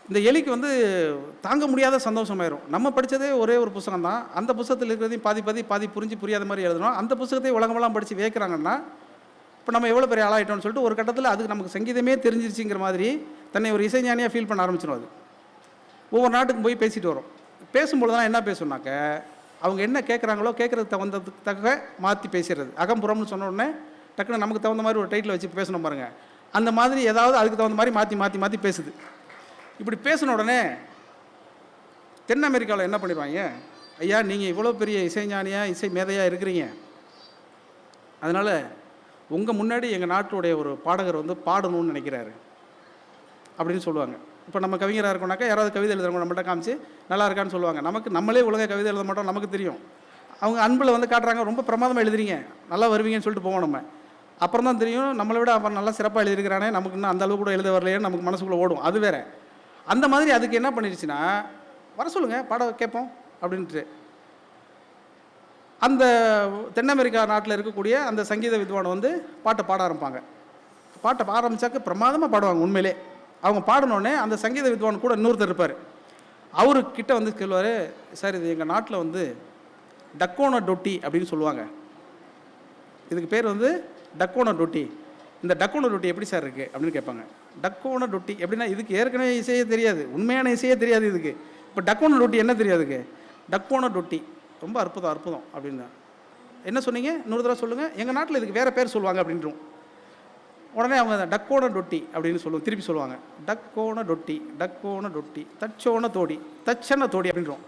இந்த எலிக்கு வந்து தாங்க முடியாத சந்தோஷமாயிரும். நம்ம படித்ததே ஒரே ஒரு புத்தகம் தான், அந்த புத்தகத்தில் இருக்கிறதையும் பாதி புரிஞ்சு புரியாத மாதிரி எழுதணும். அந்த புத்தகத்தை உலகமெல்லாம் படித்து வைக்கிறாங்கன்னா இப்போ நம்ம எவ்வளோ பெரிய ஆளாயிட்டோம்னு சொல்லிட்டு ஒரு கட்டத்தில் அதுக்கு நமக்கு சங்கீதமே தெரிஞ்சிருச்சுங்கிற மாதிரி தன்னை ஒரு இசைஞானியாக ஃபீல் பண்ண ஆரம்பிச்சிடும். அது ஒவ்வொரு நாட்டுக்கும் போய் பேசிட்டு வரும். பேசும்பொழுதுலாம் என்ன பேசுனாக்க, அவங்க என்ன கேட்குறாங்களோ கேட்குறதுக்கு தக்க மாற்றி பேசுகிறது. அகம்புறம்னு சொன்ன உடனே டக்குன்னு நமக்கு தகுந்த மாதிரி ஒரு டைட்டில் வச்சு பேசணும் பாருங்கள். அந்த மாதிரி ஏதாவது அதுக்கு தகுந்த மாதிரி மாற்றி பேசுது. இப்படி பேசின உடனே தென் அமெரிக்காவில் என்ன பண்ணிடுவாங்க, ஐயா நீங்கள் இவ்வளோ பெரிய இசைஞானியாக இசை மேதையாக இருக்கிறீங்க, அதனால் உங்கள் முன்னாடி எங்கள் நாட்டுடைய ஒரு பாடகர் வந்து பாடணும்னு நினைக்கிறாரு அப்படின்னு சொல்லுவாங்க. இப்போ நம்ம கவிஞராக இருக்கோம்னாக்கா யாராவது கவிதை எழுதுறவங்க நம்மள்ட்ட காமிச்சு நல்லா இருக்கான்னு சொல்லுவாங்க. நம்மளே ஒழுங்காக கவிதை எழுத மாட்டோம், நமக்கு தெரியும். அவங்க அன்பில் வந்து காட்டுறாங்க, ரொம்ப பிரமாதமாக எழுதுறீங்க, நல்லா வருவீங்கன்னு சொல்லிட்டு போவோம். நம்ம அப்புறம் தான் தெரியும் நம்மளை விட அவன் நல்லா சிறப்பாக எழுதியிருக்கிறானே, நமக்கு இன்னும் அந்த அளவு கூட எழுத வரலையேன்னு நமக்கு மனசுக்குள்ளே ஓடும். அது வேறு. அந்த மாதிரி அதுக்கு என்ன பண்ணிடுச்சுன்னா, வர சொல்லுங்கள் பாட கேட்போம் அப்படின்ட்டு. அந்த தென் அமெரிக்கா நாட்டில் இருக்கக்கூடிய அந்த சங்கீத வித்வான் வந்து பாட்டை பாட ஆரம்பிப்பாங்க. பாட்டை ஆரம்பித்தாக்க பிரமாதமாக பாடுவாங்க. உண்மையிலே அவங்க பாடினோடனே அந்த சங்கீத வித்வான் கூட இன்னொருத்தர் இருப்பார். அவருக்கிட்ட வந்து சொல்லுவார், சார் இது எங்கள் நாட்டில் வந்து டக்கோன டொட்டி அப்படின்னு சொல்லுவாங்க. இதுக்கு பேர் வந்து டக்கோன டொட்டி. இந்த டக்கோன டொட்டி எப்படி சார் இருக்குது அப்படின்னு கேட்பாங்க. டக்கோன டொட்டி எப்படின்னா, இதுக்கு ஏற்கனவே இசையே தெரியாது, உண்மையான இசையே தெரியாது இதுக்கு. இப்போ டக்கோன டொட்டி என்ன தெரியாதுக்கு? டக்கோன டொட்டி ரொம்ப அற்புதம் அற்புதம் அப்படின்னா, என்ன சொன்னீங்க இன்னொரு தடவை சொல்லுங்கள், எங்கள் நாட்டில் இதுக்கு வேறு பேர் சொல்லுவாங்க அப்படின்றோம். உடனே அவங்க டக்கோன டொட்டி அப்படின்னு சொல்லுவோம், திருப்பி சொல்லுவாங்க. டக்கோன டொட்டி, டக்கோன டொட்டி, தச்சோன தோடி, தச்சன தோடி அப்படின்றோம்.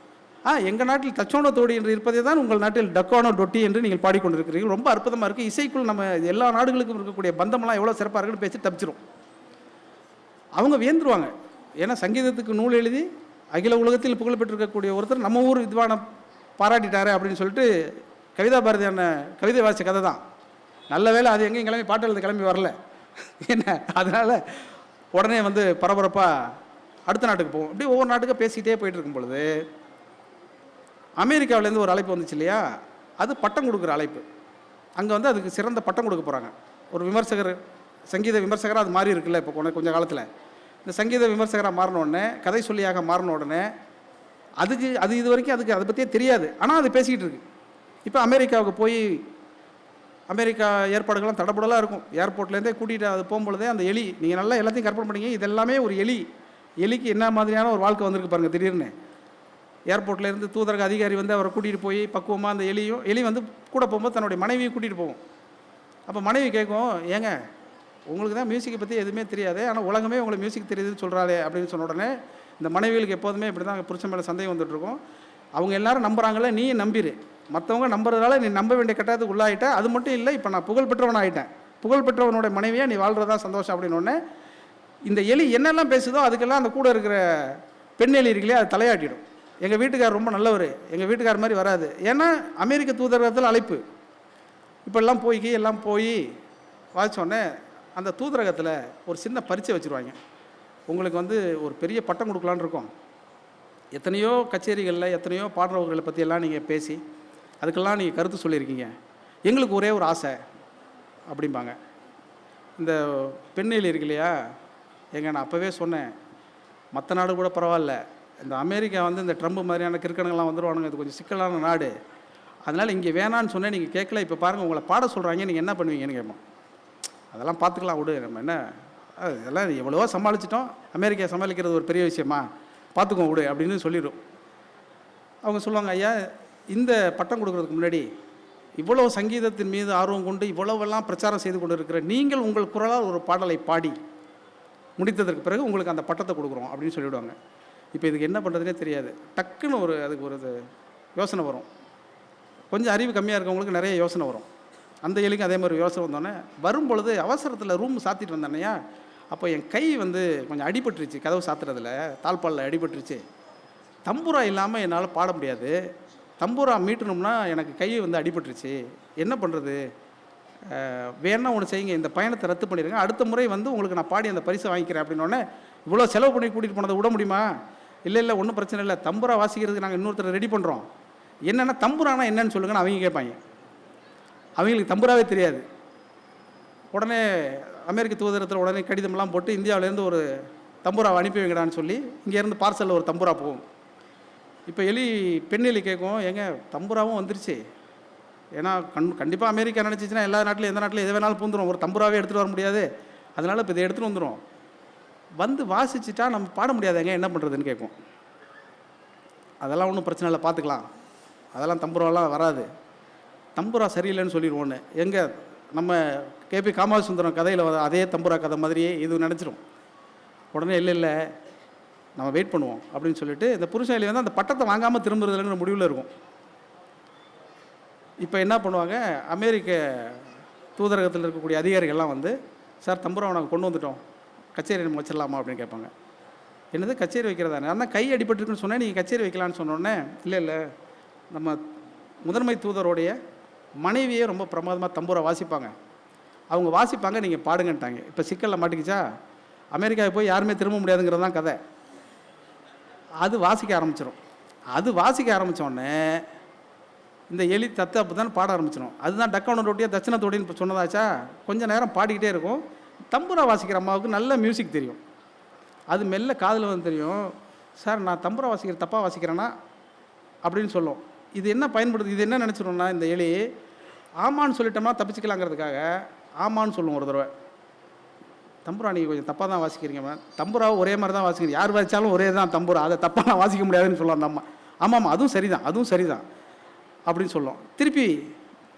எங்கள் நாட்டில் தச்சோன தோடி என்று இருப்பதே தான் உங்கள் நாட்டில் டக்கோன டொட்டி என்று நீங்கள் பாடிக்கொண்டிருக்கிறீர்கள். ரொம்ப அற்புதமாக இருக்குது. இசைக்குள் நம்ம எல்லா நாடுகளுக்கும் இருக்கக்கூடிய பந்தமெல்லாம் எவ்வளோ சிறப்பாக இருக்குன்னு பேசி தப்பிச்சிரும். அவங்க வியந்துருவாங்க. ஏன்னா சங்கீதத்துக்கு நூல் எழுதி அகில உலகத்தில் புகழ்பெற்றிருக்கக்கூடிய ஒருத்தர் நம்ம ஊர் வித்வானை பாராட்டிட்டாரு அப்படின்னு சொல்லிட்டு கவிதா பாரதியான கவிதை வாசித்த கதை தான். நல்ல வேலை அது எங்கேயும் கிளம்பி பாட்டு எழுத கிளம்பி வரல. என்ன அதனால் உடனே வந்து பரபரப்பாக அடுத்த நாட்டுக்கு போவோம். இப்படி ஒவ்வொரு நாட்டுக்கும் பேசிக்கிட்டே போயிட்டு இருக்கும் பொழுது அமெரிக்காவிலேருந்து ஒரு அழைப்பு வந்துச்சு இல்லையா, அது பட்டம் கொடுக்குற அழைப்பு. அங்கே வந்து அதுக்கு சிறந்த பட்டம் கொடுக்க போகிறாங்க. ஒரு விமர்சகர், சங்கீத விமர்சகராக அது மாறி இருக்குல்ல இப்போ கொஞ்சம் காலத்தில். இந்த சங்கீத விமர்சகராக மாறின உடனே, கதை சொல்லியாக மாறின உடனே அது இது வரைக்கும் அதுக்கு அதை பற்றியே தெரியாது. ஆனால் அது பேசிக்கிட்டு இருக்கு. இப்போ அமெரிக்காவுக்கு போய் அமெரிக்கா ஏற்பாடுகள்லாம் தடபுடலாக இருக்கும். ஏர்போர்ட்லேருந்தே கூட்டிகிட்டு அது போகும்பொழுதே அந்த எலி, நீங்கள் நல்லா எல்லாத்தையும் கற்பனை பண்ணிங்க, இதெல்லாமே ஒரு எலிக்கு என்ன மாதிரியான ஒரு வாழ்க்கை வந்திருக்கு பாருங்கள். திடீர்னு ஏர்போர்ட்லேருந்து தூதரக அதிகாரி வந்து அவரை கூட்டிகிட்டு போய் பக்குவமாக அந்த எலி வந்து கூட போகும்போது தன்னுடைய மனைவியை கூட்டிகிட்டு போகும். அப்போ மனைவி கேட்கும், ஏங்க உங்களுக்கு தான் மியூசிக்கை பற்றி எதுவுமே தெரியாது, ஆனால் உலகமே உங்களுக்கு மியூசிக் தெரியுதுன்னு சொல்கிறாளே அப்படின்னு சொன்ன உடனே இந்த மனைவிகளுக்கு எப்போதுமே இப்படி தான் புருஷன் மேலே சந்தேகம் வந்துட்டுருக்கும். அவங்க எல்லாரும் நம்புகிறாங்களே, நீ நம்பிடு. மற்றவங்க நம்புறதுனால நீ நம்ப வேண்டிய கட்டாயத்துக்கு உள்ளாயிட்ட. அது மட்டும் இல்லை, இப்போ நான் புகழ்பெற்றவன் ஆகிட்டேன், புகழ்பெற்றவனோட மனைவியாக நீ வாழ்கிறதா சந்தோஷம் அப்படின்னோடனே இந்த எலி என்னெல்லாம் பேசுதோ அதுக்கெல்லாம் அந்த கூட இருக்கிற பெண் எலி இருக்குல்லையே அது தலையாட்டிடும். எங்கள் வீட்டுக்கார் ரொம்ப நல்லவர், எங்கள் வீட்டுக்கார் மாதிரி வராது. ஏன்னா அமெரிக்க தூதரகத்தில் அழைப்பு. இப்போல்லாம் எல்லாம் போய் வாசித்தோடனே அந்த தூதரகத்தில் ஒரு சின்ன பரீட்சை வச்சுருவாங்க. உங்களுக்கு வந்து ஒரு பெரிய பட்டம் கொடுக்கலான்னு இருக்கோம். எத்தனையோ கச்சேரிகளில் எத்தனையோ பாடுறவர்களை பற்றியெல்லாம் நீங்கள் பேசி அதுக்கெல்லாம் நீங்கள் கருத்து சொல்லியிருக்கீங்க. எங்களுக்கு ஒரே ஒரு ஆசை அப்படிம்பாங்க. இந்த பெண்ணெலி இருக்கு இல்லையா, நான் அப்போவே சொன்னேன், மற்ற நாடு கூட பரவாயில்ல, இந்த அமெரிக்கா வந்து இந்த ட்ரம்ப் மாதிரியான கிறுக்கணுங்கள்லாம் வந்துடுவானுங்க, இது கொஞ்சம் சிக்கலான நாடு, அதனால் இங்கே வேணான்னு சொன்னேன், நீங்கள் கேட்கல, இப்போ பாருங்கள் உங்களை பாட சொல்கிறாங்க, நீங்கள் என்ன பண்ணுவீங்கன்னு கேட்போம். அதெல்லாம் பார்த்துக்கலாம் விடு, நம்ம என்ன இதெல்லாம் எவ்வளவோ சமாளிச்சிட்டோம், அமெரிக்கா சமாளிக்கிறது ஒரு பெரிய விஷயமா, பார்த்துக்கோங்க விடு அப்படின்னு சொல்லிடும். அவங்க சொல்லுவாங்க, ஐயா இந்த பட்டம் கொடுக்குறதுக்கு முன்னாடி இவ்வளோ சங்கீதத்தின் மீது ஆர்வம் கொண்டு இவ்வளவெல்லாம் பிரச்சாரம் செய்து கொண்டு இருக்கிற நீங்கள் உங்கள் குரலால் ஒரு பாடலை பாடி முடித்ததற்கு பிறகு உங்களுக்கு அந்த பட்டத்தை கொடுக்குறோம் அப்படின்னு சொல்லிவிடுவாங்க. இப்போ இதுக்கு என்ன பண்ணுறதுனே தெரியாது. டக்குன்னு அதுக்கு ஒரு யோசனை வரும். கொஞ்சம் அறிவு கம்மியாக இருக்கவங்களுக்கு நிறைய யோசனை வரும். அந்த எலிக்கும் அதே மாதிரி யோசனை வந்தோடனே வரும் பொழுது அவசரத்தில் ரூம் சாத்திட்டு வந்தானேயா, அப்போ என் கை வந்து கொஞ்சம் அடிபட்டுருச்சு, கதவு சாத்துறதுல தாழ்பாலில் அடிபட்டுருச்சு, தம்பூரா இல்லாமல் என்னால் பாட முடியாது, தம்பூரா மீட்டணும்னா எனக்கு கை வந்து அடிபட்டுருச்சு, என்ன பண்ணுறது, வேணா ஒன்று செய்யுங்க, இந்த பயணத்தை ரத்து பண்ணிடுங்க, அடுத்த முறை வந்து உங்களுக்கு நான் பாடி அந்த பரிசை வாங்கிக்கிறேன் அப்படின்னோடனே, இவ்வளோ செலவு பண்ணி கூட்டிகிட்டு போனதை விட முடியுமா? இல்லை ஒன்றும் பிரச்சனை இல்லை, தம்பூரா வாசிக்கிறதுக்கு நாங்கள் இன்னொருத்தர் ரெடி பண்ணுறோம், என்னென்னா தம்பூரானா என்னன்னு சொல்லுங்கன்னு அவங்க கேட்பாங்க. அவங்களுக்கு தம்பூராவே தெரியாது. உடனே அமெரிக்க தூதரத்தில் உடனே கடிதமெல்லாம் போட்டு இந்தியாவிலேருந்து ஒரு தம்பூராவை அனுப்பி வைங்கடான்னு சொல்லி இங்கேருந்து பார்சலில் ஒரு தம்பூரா போகும். இப்போ பெண் எலி கேட்கும், ஏங்க தம்பூராவும் வந்துருச்சு, ஏன்னா கண்டிப்பாக அமெரிக்கா நினச்சிச்சின்னா எல்லா நாட்டிலும் எந்த நாட்டிலும் எது வேணாலும் பூந்துடும், ஒரு தம்பூராவே எடுத்துகிட்டு வர முடியாது, அதனால் இப்போ இதை எடுத்துகிட்டு வந்துடும், வந்து வாசிச்சுட்டா நம்ம பாட முடியாதுங்க, என்ன பண்ணுறதுன்னு கேட்கும். அதெல்லாம் ஒன்றும் பிரச்சனை இல்லை, பார்த்துக்கலாம், அதெல்லாம் தம்பூராவெல்லாம் வராது, தம்பூரா சரியில்லைன்னு சொல்லிடுவோன்னு. எங்கே நம்ம கேபி காமாசுந்தரம் கதையில் அதே தம்பூரா கதை மாதிரியே இது நினச்சிரும். உடனே இல்லை நம்ம வெயிட் பண்ணுவோம் அப்படின்னு சொல்லிட்டு இந்த புருஷன் வந்து அந்த பட்டத்தை வாங்காமல் திரும்புறதுங்கிற முடிவில் இருக்கும். இப்போ என்ன பண்ணுவாங்க, அமெரிக்க தூதரகத்தில் இருக்கக்கூடிய அதிகாரிகள்லாம் வந்து, சார் தம்பூராவை நாங்கள் கொண்டு வந்துட்டோம், கச்சேரி நம்ம வச்சிடலாமா அப்படின்னு கேட்பாங்க. என்னது கச்சேரி வைக்கிறதா? நான் தான் கை அடிபட்டுருக்குன்னு சொன்னேன், நீங்கள் கச்சேரி வைக்கலான்னு சொன்னோடனே இல்லை நம்ம முதன்மை தூதருடைய மனைவியே ரொம்ப பிரமாதமாக தம்பூரா வாசிப்பாங்க, அவங்க வாசிப்பாங்க, நீங்கள் பாடுங்கன்ட்டாங்க. இப்போ சிக்கலில் மாட்டிக்கிச்சா, அமெரிக்காவுக்கு போய் யாருமே திரும்ப முடியாதுங்கிறது தான் கதை. அது வாசிக்க ஆரம்பிச்சிடும். அது வாசிக்க ஆரம்பித்தோடனே இந்த எலி தத்து அப்போ தான் பாட ஆரம்பிச்சிடும். அதுதான் டக்கான ரொட்டியாக தட்சிண தொடின்னு சொன்னதாச்சா. கொஞ்சம் நேரம் பாடிக்கிட்டே இருக்கும். தம்புரா வாசிக்கிற அம்மாவுக்கு நல்ல மியூசிக் தெரியும். அது மெல்ல காதில் வந்து தெரியும், சார் நான் தம்புரா வாசிக்கிற தப்பாக வாசிக்கிறேன்னா அப்படின்னு சொல்லும். இது என்ன பயன்படுது, இது என்ன நினச்சிடும்னா, இந்த எலி ஆமான்னு சொல்லிட்டோம்னா தப்பிச்சிக்கலாங்கிறதுக்காக ஆமான்னு சொல்லுவோம் ஒரு தடவை. தம்புரா நீங்கள் கொஞ்சம் தப்பாக தான் வாசிக்கிறீங்க, தம்புராவை ஒரே மாதிரி தான் வாசிக்கிறீங்க, யார் வாசித்தாலும் ஒரே தான் தம்புரா, அதை தப்பாக நான் வாசிக்க முடியாதுன்னு சொல்லுவோம் அந்த அம்மா. ஆமாம்மா அதுவும் சரிதான், அதுவும் சரிதான் அப்படின்னு சொல்லும். திருப்பி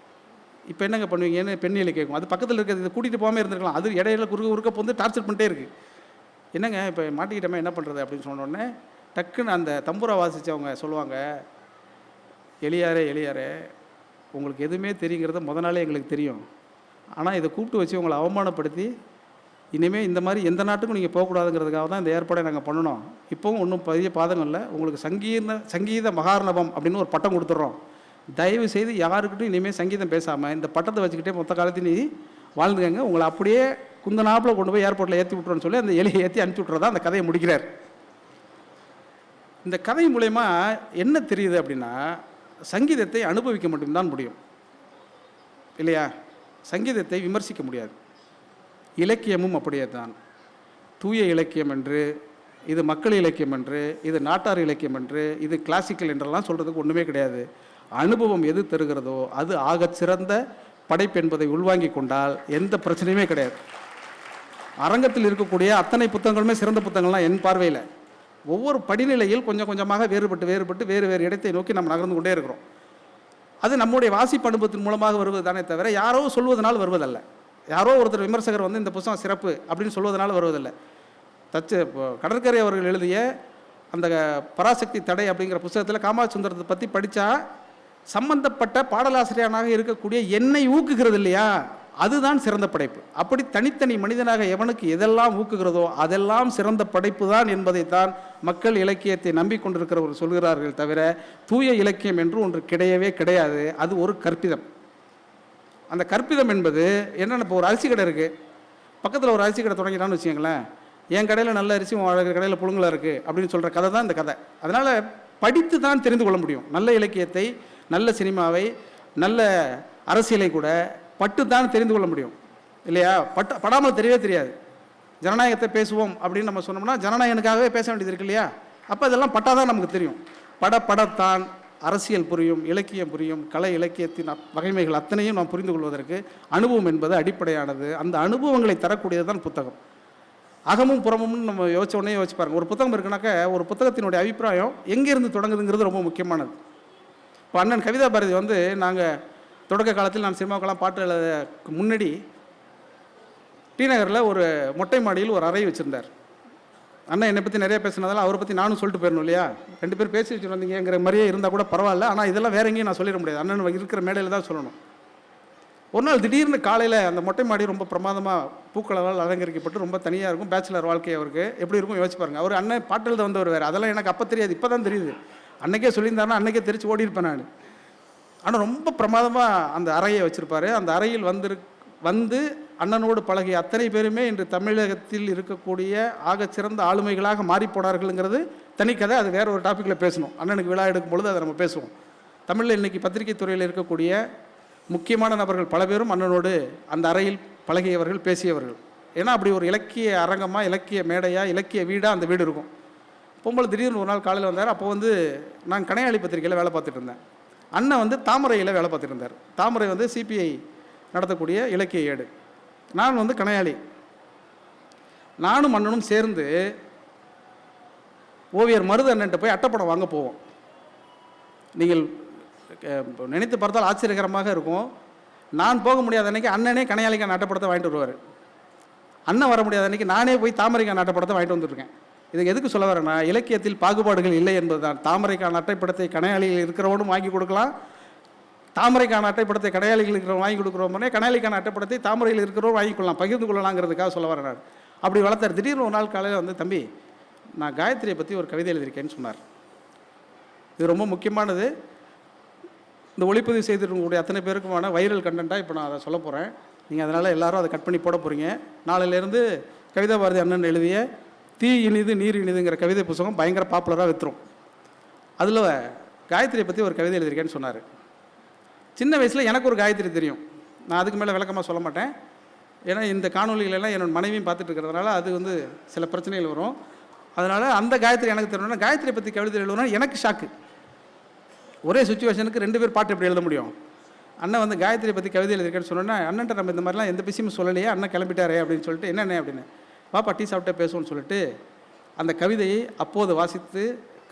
இப்போ என்னங்க பண்ணுவீங்கன்னு பெண்ணிலை கேட்கும். அது பக்கத்தில் இருக்கிறது இதை கூட்டிகிட்டு போகாமல் இருந்திருக்கலாம். அது இடையில குறுக்க வந்து டார்ச்சர் பண்ணிட்டே இருக்குது. என்னங்க இப்போ மாட்டிக்கிட்டோமே என்ன பண்ணுறது அப்படின்னு சொன்னோடனே டக்குன்னு அந்த தம்புரா வாசித்தவங்க சொல்லுவாங்க, எளியாரே உங்களுக்கு எதுவுமே தெரியுங்கிறத முத நாளே எங்களுக்கு தெரியும். ஆனால் இதை கூப்பிட்டு வச்சு உங்களை அவமானப்படுத்தி இனிமேல் இந்த மாதிரி எந்த நாட்டுக்கும் நீங்கள் போகக்கூடாதுங்கிறதுக்காக தான் இந்த ஏற்பாடை நாங்கள் பண்ணணும். இப்போவும் ஒன்றும் பெரிய பாதகம் இல்லை, உங்களுக்கு சங்கீத மகார்ணவம் அப்படின்னு ஒரு பட்டம் கொடுத்துட்றோம். தயவு செய்து யாருக்கிட்டும் இனிமேல் சங்கீதம் பேசாமல் இந்த பட்டத்தை வச்சுக்கிட்டே மொத்த காலத்தையும் நீ வாழ்ந்துக்கங்க, உங்களை அப்படியே குந்தனாப்பில் கொண்டு போய் ஏர்போர்ட்டில் ஏற்றி விட்றோன்னு சொல்லி அந்த எலியை ஏற்றி அனுப்பிச்சி விட்றதா அந்த கதையை முடிக்கிறார். இந்த கதை மூலயமா என்ன தெரியுது அப்படின்னா, சங்கீதத்தை அனுபவிக்க மட்டும்தான் முடியும் இல்லையா? சங்கீதத்தை விமர்சிக்க முடியாது. இலக்கியமும் அப்படியே தான். தூய இலக்கியம் என்று, இது மக்கள் இலக்கியம் என்று, இது நாட்டார் இலக்கியம் என்று, இது கிளாசிக்கல் என்றெல்லாம் சொல்கிறதுக்கு ஒன்றுமே கிடையாது. அனுபவம் எது தருகிறதோ அது ஆகச் சிறந்த படைப்பு என்பதை உள்வாங்கி கொண்டால் எந்த பிரச்சனையுமே கிடையாது. அரங்கத்தில் இருக்கக்கூடிய அத்தனை புத்தகங்களுமே சிறந்த புத்தகங்கள்லாம் என் பார்வையில். ஒவ்வொரு படிநிலையில் கொஞ்சம் கொஞ்சமாக வேறுபட்டு வேறு இடத்தை நோக்கி நம்ம நகர்ந்து கொண்டே இருக்கிறோம். அது நம்முடைய வாசிப்பு அனுபவத்தின் மூலமாக வருவது தானே தவிர யாரோ சொல்வதனால் வருவதல்ல. யாரோ ஒருத்தர் விமர்சகர் வந்து இந்த புத்தகம் சிறப்பு அப்படின்னு சொல்வதனால் வருவதில்லை. கடற்கரை அவர்கள் எழுதிய அந்த பராசக்தி தடை அப்படிங்கிற புத்தகத்தில் காமாட்சி சுந்தரத்தை பற்றி படித்தா சம்பந்தப்பட்ட பாடலாசிரியனாக இருக்கக்கூடிய என்னை ஊக்குகிறது இல்லையா, அதுதான் சிறந்த படைப்பு. அப்படி தனித்தனி மனிதனாக எவனுக்கு எதெல்லாம் ஊக்குகிறதோ அதெல்லாம் சிறந்த படைப்பு தான் என்பதைத்தான் மக்கள் இலக்கியத்தை நம்பிக்கொண்டிருக்கிறவர்கள் சொல்கிறார்கள் தவிர தூய இலக்கியம் என்று ஒன்று கிடையவே கிடையாது. அது ஒரு கற்பிதம். அந்த கற்பிதம் என்பது என்னென்ன, இப்போ ஒரு அரிசி கடை இருக்குது, பக்கத்தில் ஒரு அரிசி கடை தொடங்கிட்டான்னு வச்சுக்கோங்களேன், என் கடையில் நல்ல அரிசி உங்கள் கடையில் புழுங்கலாக இருக்குது அப்படின்னு சொல்கிற கதை தான் இந்த கதை. அதனால் படித்து தான் தெரிந்து கொள்ள முடியும். நல்ல இலக்கியத்தை, நல்ல சினிமாவை, நல்ல அரசியலை கூட பட்டு தான் தெரிந்து கொள்ள முடியும் இல்லையா? படாமல் தெரியவே தெரியாது. ஜனநாயகத்தை பேசுவோம் அப்படின்னு நம்ம சொன்னோம்னா ஜனநாயகனுக்காகவே பேச வேண்டியது இருக்கு இல்லையா? அப்போ இதெல்லாம் பட்டாதான் நமக்கு தெரியும். படத்தான் அரசியல் புரியும், இலக்கியம் புரியும், கலை இலக்கியத்தின் வகைமைகள் அத்தனையும் நாம் புரிந்து கொள்வதற்கு அனுபவம் என்பது அடிப்படையானது. அந்த அனுபவங்களை தரக்கூடியது தான் புத்தகம். அகமும் புறமும் நம்ம யோசிச்ச உடனே யோசிச்சு பாருங்க. ஒரு புத்தகம் இருக்குனாக்க ஒரு புத்தகத்தினுடைய அபிப்பிராயம் எங்கேருந்து தொடங்குதுங்கிறது ரொம்ப முக்கியமானது. இப்போ அண்ணன் கவிதா பாரதி வந்து நாங்கள் தொடக்க காலத்தில் நான் சினிமாவுக்கெல்லாம் பாட்டு எழுத முன்னாடி டி நகரில் ஒரு மொட்டை மாடியில் ஒரு அறை வச்சுருந்தார். அண்ணன் என்னை பற்றி நிறைய பேசுனதால் அவரை பற்றி நானும் சொல்லிட்டு போயிடணும் இல்லையா? 2 பேர் பேசி வச்சுட்டு வந்தீங்கிற மாதிரியே இருந்தால் கூட பரவாயில்ல. ஆனால் இதெல்லாம் வேற எங்கேயும் நான் சொல்லிட முடியாது, அண்ணன் இருக்கிற மேடையில் தான் சொல்லணும். ஒரு நாள் திடீர்னு காலையில் அந்த மொட்டை மாடி ரொம்ப பிரமாதமாக பூக்களால் அலங்கரிக்கப்பட்டு ரொம்ப தனியாக இருக்கும். பேச்சுலர் வாழ்க்கை அவருக்கு எப்படி இருக்கும் யோசிச்சு பாருங்கள். அவர் அண்ணன் பாட்டு எழுத வந்தவர் வேறு, அதெல்லாம் எனக்கு அப்போ தெரியாது, இப்போ தான் தெரியுது. அன்றைக்கே சொல்லியிருந்தாருன்னா அன்றைக்கே தெரிச்சு ஓடி இருப்பேன் நான். ஆனால் ரொம்ப பிரமாதமாக அந்த அறையை வச்சுருப்பார். அந்த அறையில் வந்து அண்ணனோடு பழகிய அத்தனை பேருமே இன்று தமிழகத்தில் இருக்கக்கூடிய ஆகச்சிறந்த ஆளுமைகளாக மாறிப்போனார்கள்ங்கிறது தனிக்கதை. அது வேறு ஒரு டாப்பிக்கில் பேசணும். அண்ணனுக்கு விழா எடுக்கும் பொழுது அதை நம்ம பேசுவோம். தமிழில் இன்றைக்கி பத்திரிகை துறையில் இருக்கக்கூடிய முக்கியமான நபர்கள் பல பேரும் அண்ணனோடு அந்த அறையில் பழகியவர்கள், பேசியவர்கள். ஏன்னா அப்படி ஒரு இலக்கிய அரங்கமாக, இலக்கிய மேடையாக, இலக்கிய வீடாக அந்த வீடு இருக்கும். பொம்பளை திடீர்னு ஒரு நாள் காலையில் வந்தார். அப்போ வந்து நான் கணையாளி பத்திரிகையில் வேலை பார்த்துட்டு இருந்தேன். அண்ணன் வந்து தாமரையில் வேலை பார்த்துட்டு இருந்தார். தாமரை வந்து சிபிஐ நடத்தக்கூடிய இலக்கிய ஏடு. நான் வந்து கணையாளி. நானும் அண்ணனும் சேர்ந்து ஓவியர் மருது அண்ணன்ட்ட போய் அட்டைப்படம் வாங்க போவோம். நீங்கள் நினைத்து பார்த்தால் ஆச்சரியகரமாக இருக்கும். நான் போக முடியாத அன்றைக்கி அண்ணனே கணையாளிக்கான அட்டைப்படத்தை வாங்கிட்டு வருவார். அண்ணன் வர முடியாத அன்றைக்கி நானே போய் தாமரைக்கான அட்டைப்படத்தை வாங்கிட்டு வந்துருக்கேன். இதுக்கு எதுக்கு சொல்ல வரேன்னா, இலக்கியத்தில் பாகுபாடுகள் இல்லை என்பது தான். தாமரைக்கான அட்டைப்படத்தை கணையாளிகள் இருக்கிறவனும் வாங்கி கொடுக்கலாம், தாமரைக்கான அட்டைப்படத்தை கணையாளிகள் இருக்கிறவங்க வாங்கி கொடுக்குறோம்னே கணையாளிக்கான அட்டைப்படத்தை தாமரையில் இருக்கிறவங்க வாங்கி கொள்ளலாம், பகிர்ந்து கொள்ளலாங்கிறதுக்காக சொல்ல வரேன் நான். அப்படி வளர்த்தார். திடீர்னு ஒரு நாள் காலையில் வந்து, தம்பி நான் காயத்ரியை பற்றி ஒரு கவிதை எழுதியிருக்கேன்னு சொன்னார். இது ரொம்ப முக்கியமானது. இந்த ஒளிப்பதிவு செய்திருக்கக்கூடிய அத்தனை பேருக்குமான வைரல் கண்டென்ட்டாக இப்போ நான் அதை சொல்ல போகிறேன். நீங்கள் அதனால் எல்லோரும் அதை கட் பண்ணி போட போகிறீங்க. நாளையிலேருந்து கவிதா பாரதி அண்ணன் எழுதிய தீ இனிது நீர் இனிதுங்கிற கவிதை புத்தகம் பயங்கர பாப்புலராக விற்றுரும். அதில் காயத்ரியை பற்றி ஒரு கவிதை எழுதியிருக்கேன்னு சொன்னார். சின்ன வயசில் எனக்கு ஒரு காயத்ரி தெரியும். நான் அதுக்கு மேலே விளக்கமாக சொல்ல மாட்டேன். ஏன்னா இந்த காணொலிகளெல்லாம் என்னோட மனைவியும் பார்த்துட்டு இருக்கிறதுனால அது சில பிரச்சனைகள் வரும். அதனால் அந்த காயத்ரி எனக்கு தெரியணும்னா காயத்ரியை பற்றி கவிதை எழுதணும்னா எனக்கு ஷாக்கு. ஒரே சுச்சுவேஷனுக்கு 2 பேர் பாட்டு எப்படி எழுத முடியும்? அண்ணன் காயத்ரியை பற்றி கவிதை எழுதியிருக்கேன்னு சொன்னோன்னா, அண்ணன்ட்ட நம்ம இந்த மாதிரிலாம் எந்த விஷயமும் சொல்லலையே, அண்ணன் கிளம்பிட்டாரே அப்படின்னு சொல்லிட்டு, என்னென்ன அப்படின்னு பாப்பா டீ சாப்பிட்டே பேசுவோன்னு சொல்லிட்டு அந்த கவிதையை அப்போது வாசித்து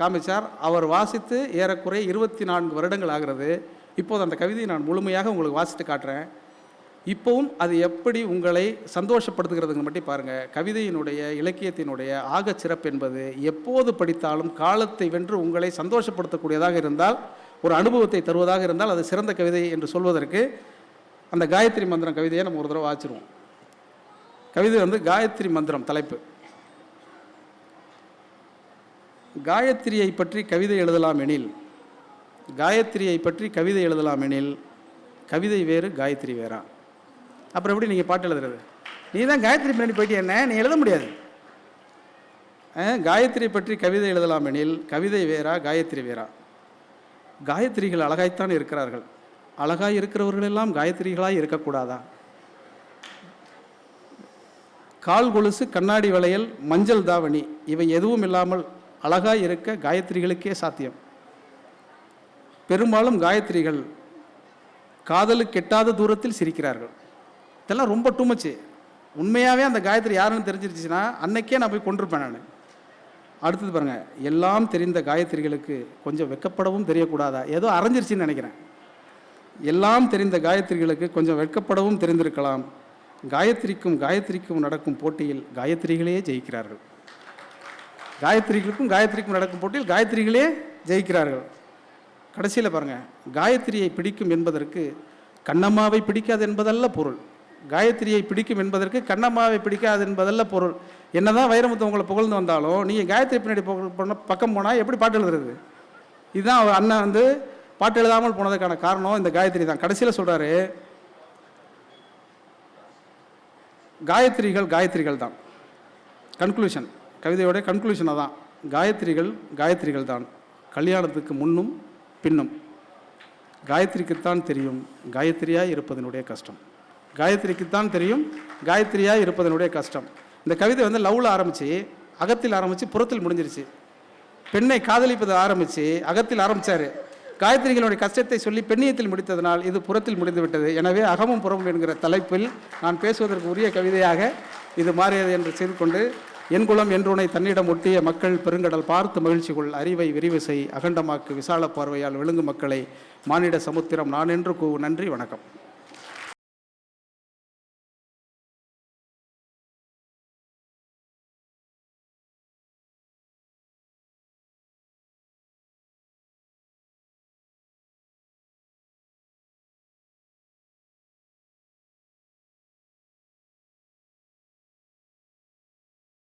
காமிச்சார். அவர் வாசித்து ஏறக்குறை 24 வருடங்கள் ஆகிறது. இப்போது அந்த கவிதையை நான் முழுமையாக உங்களுக்கு வாசித்து காட்டுறேன். இப்போவும் அது எப்படி உங்களை சந்தோஷப்படுத்துகிறதுங்க மட்டும் பாருங்கள். கவிதையினுடைய இலக்கியத்தினுடைய ஆகச் சிறப்பு என்பது எப்போது படித்தாலும் காலத்தை வென்று உங்களை சந்தோஷப்படுத்தக்கூடியதாக இருந்தால், ஒரு அனுபவத்தை தருவதாக இருந்தால் அது சிறந்த கவிதை என்று சொல்வதற்கு அந்த காயத்ரி மந்திரம் கவிதையை நம்ம ஒரு தடவை வாசிச்சிருவோம். கவிதை காயத்ரி மந்திரம் தலைப்பு. காயத்ரியை பற்றி கவிதை எழுதலாம் எனில், காயத்ரியை பற்றி கவிதை எழுதலாம் எனில் கவிதை வேறு காயத்ரி வேறா? அப்புறம் எப்படி நீங்கள் பாட்டு எழுதுறது? நீ தான் காயத்ரி பின்னாடி போயிட்டு என்ன நீ எழுத முடியாது. காயத்ரியை பற்றி கவிதை எழுதலாம் எனில் கவிதை வேறா காயத்ரி வேறா? காயத்ரிகள் அழகாய்த்தான் இருக்கிறார்கள். அழகாய் இருக்கிறவர்களெல்லாம் காயத்ரிகளாய் இருக்கக்கூடாதா? கால் கொலுசு, கண்ணாடி வளையல், மஞ்சள் தாவணி இவை எதுவும் இல்லாமல் அழகாய் இருக்க காயத்ரிகளுக்கே சாத்தியம். பெரும்பாலும் காயத்ரிகள் காதலுக்கு எட்டாத தூரத்தில் சிரிக்கிறார்கள். இதெல்லாம் ரொம்ப டூமச்சு. உண்மையாகவே அந்த காயத்ரி யாருன்னு தெரிஞ்சிருச்சுன்னா அன்னைக்கே நான் போய் கொண்டிருப்பேன் நான். அடுத்தது பாருங்கள், எல்லாம் தெரிந்த காயத்ரிகளுக்கு கொஞ்சம் வெட்கப்படவும் தெரியக்கூடாதா? ஏதோ அரைஞ்சிருச்சுன்னு நினைக்கிறேன். எல்லாம் தெரிந்த காயத்ரிகளுக்கு கொஞ்சம் வெட்கப்படவும் தெரிந்திருக்கலாம். காயத்ரிக்கும் நடக்கும் போட்டியில் காயத்ரிகளே ஜெயிக்கிறார்கள். காயத்ரிக்கும் நடக்கும் போட்டியில் காயத்ரிகளே ஜெயிக்கிறார்கள். கடைசியில் பாருங்கள், காயத்ரியை பிடிக்கும் என்பதற்கு கண்ணம்மாவை பிடிக்காது என்பதல்ல பொருள். காயத்ரியை பிடிக்கும் என்பதற்கு கண்ணம்மாவை பிடிக்காது என்பதல்ல பொருள். என்னதான் வைரமுத்து உங்களை புகழ்ந்து வந்தாலும் நீங்கள் காயத்ரி பின்னாடி பக்கம் போனால் எப்படி பாட்டு எழுதுறது? இதுதான் அண்ணன் பாட்டு எழுதாமல் போனதுக்கான காரணம் இந்த காயத்ரி தான். கடைசியில் சொல்கிறாரு, காயத்ரிகள் தான். கன்க்ளூஷன், கவிதையோட கன்க்ளூஷனை தான். காயத்ரிகள் தான். கல்யாணத்துக்கு முன்னும் பின்னும் காயத்ரிக்குத்தான் தெரியும் காயத்ரியாய் இருப்பதனுடைய கஷ்டம். காயத்ரிக்குத்தான் தெரியும் காயத்ரியாய் இருப்பதனுடைய கஷ்டம். இந்த கவிதை லவ்வில் ஆரம்பித்து அகத்தில் ஆரம்பித்து புறத்தில் முடிஞ்சிருச்சு. பெண்ணை காதலிப்பதை ஆரம்பித்து அகத்தில் ஆரம்பித்தார். காயத்ரிகளுடைய கஷ்டத்தை சொல்லி பெண்ணியத்தில் முடித்ததனால் இது புறத்தில் முடிந்து விட்டது. எனவே அகமும் புறமும் என்கிற தலைப்பில் நான் பேசுவதற்கு உரிய கவிதையாக இது மாறியது என்று செய்து கொண்டு, என் குலம் என்றுனை தன்னிடம் ஒட்டிய மக்கள் பெருங்கடல் பார்த்து மகிழ்ச்சி கொள், அறிவை விரிவு செய், அகண்டமாக்கு விசால பார்வையால் விழுங்கு மக்களை மானிட சமுத்திரம் நான் என்று கூவு. நன்றி, வணக்கம்.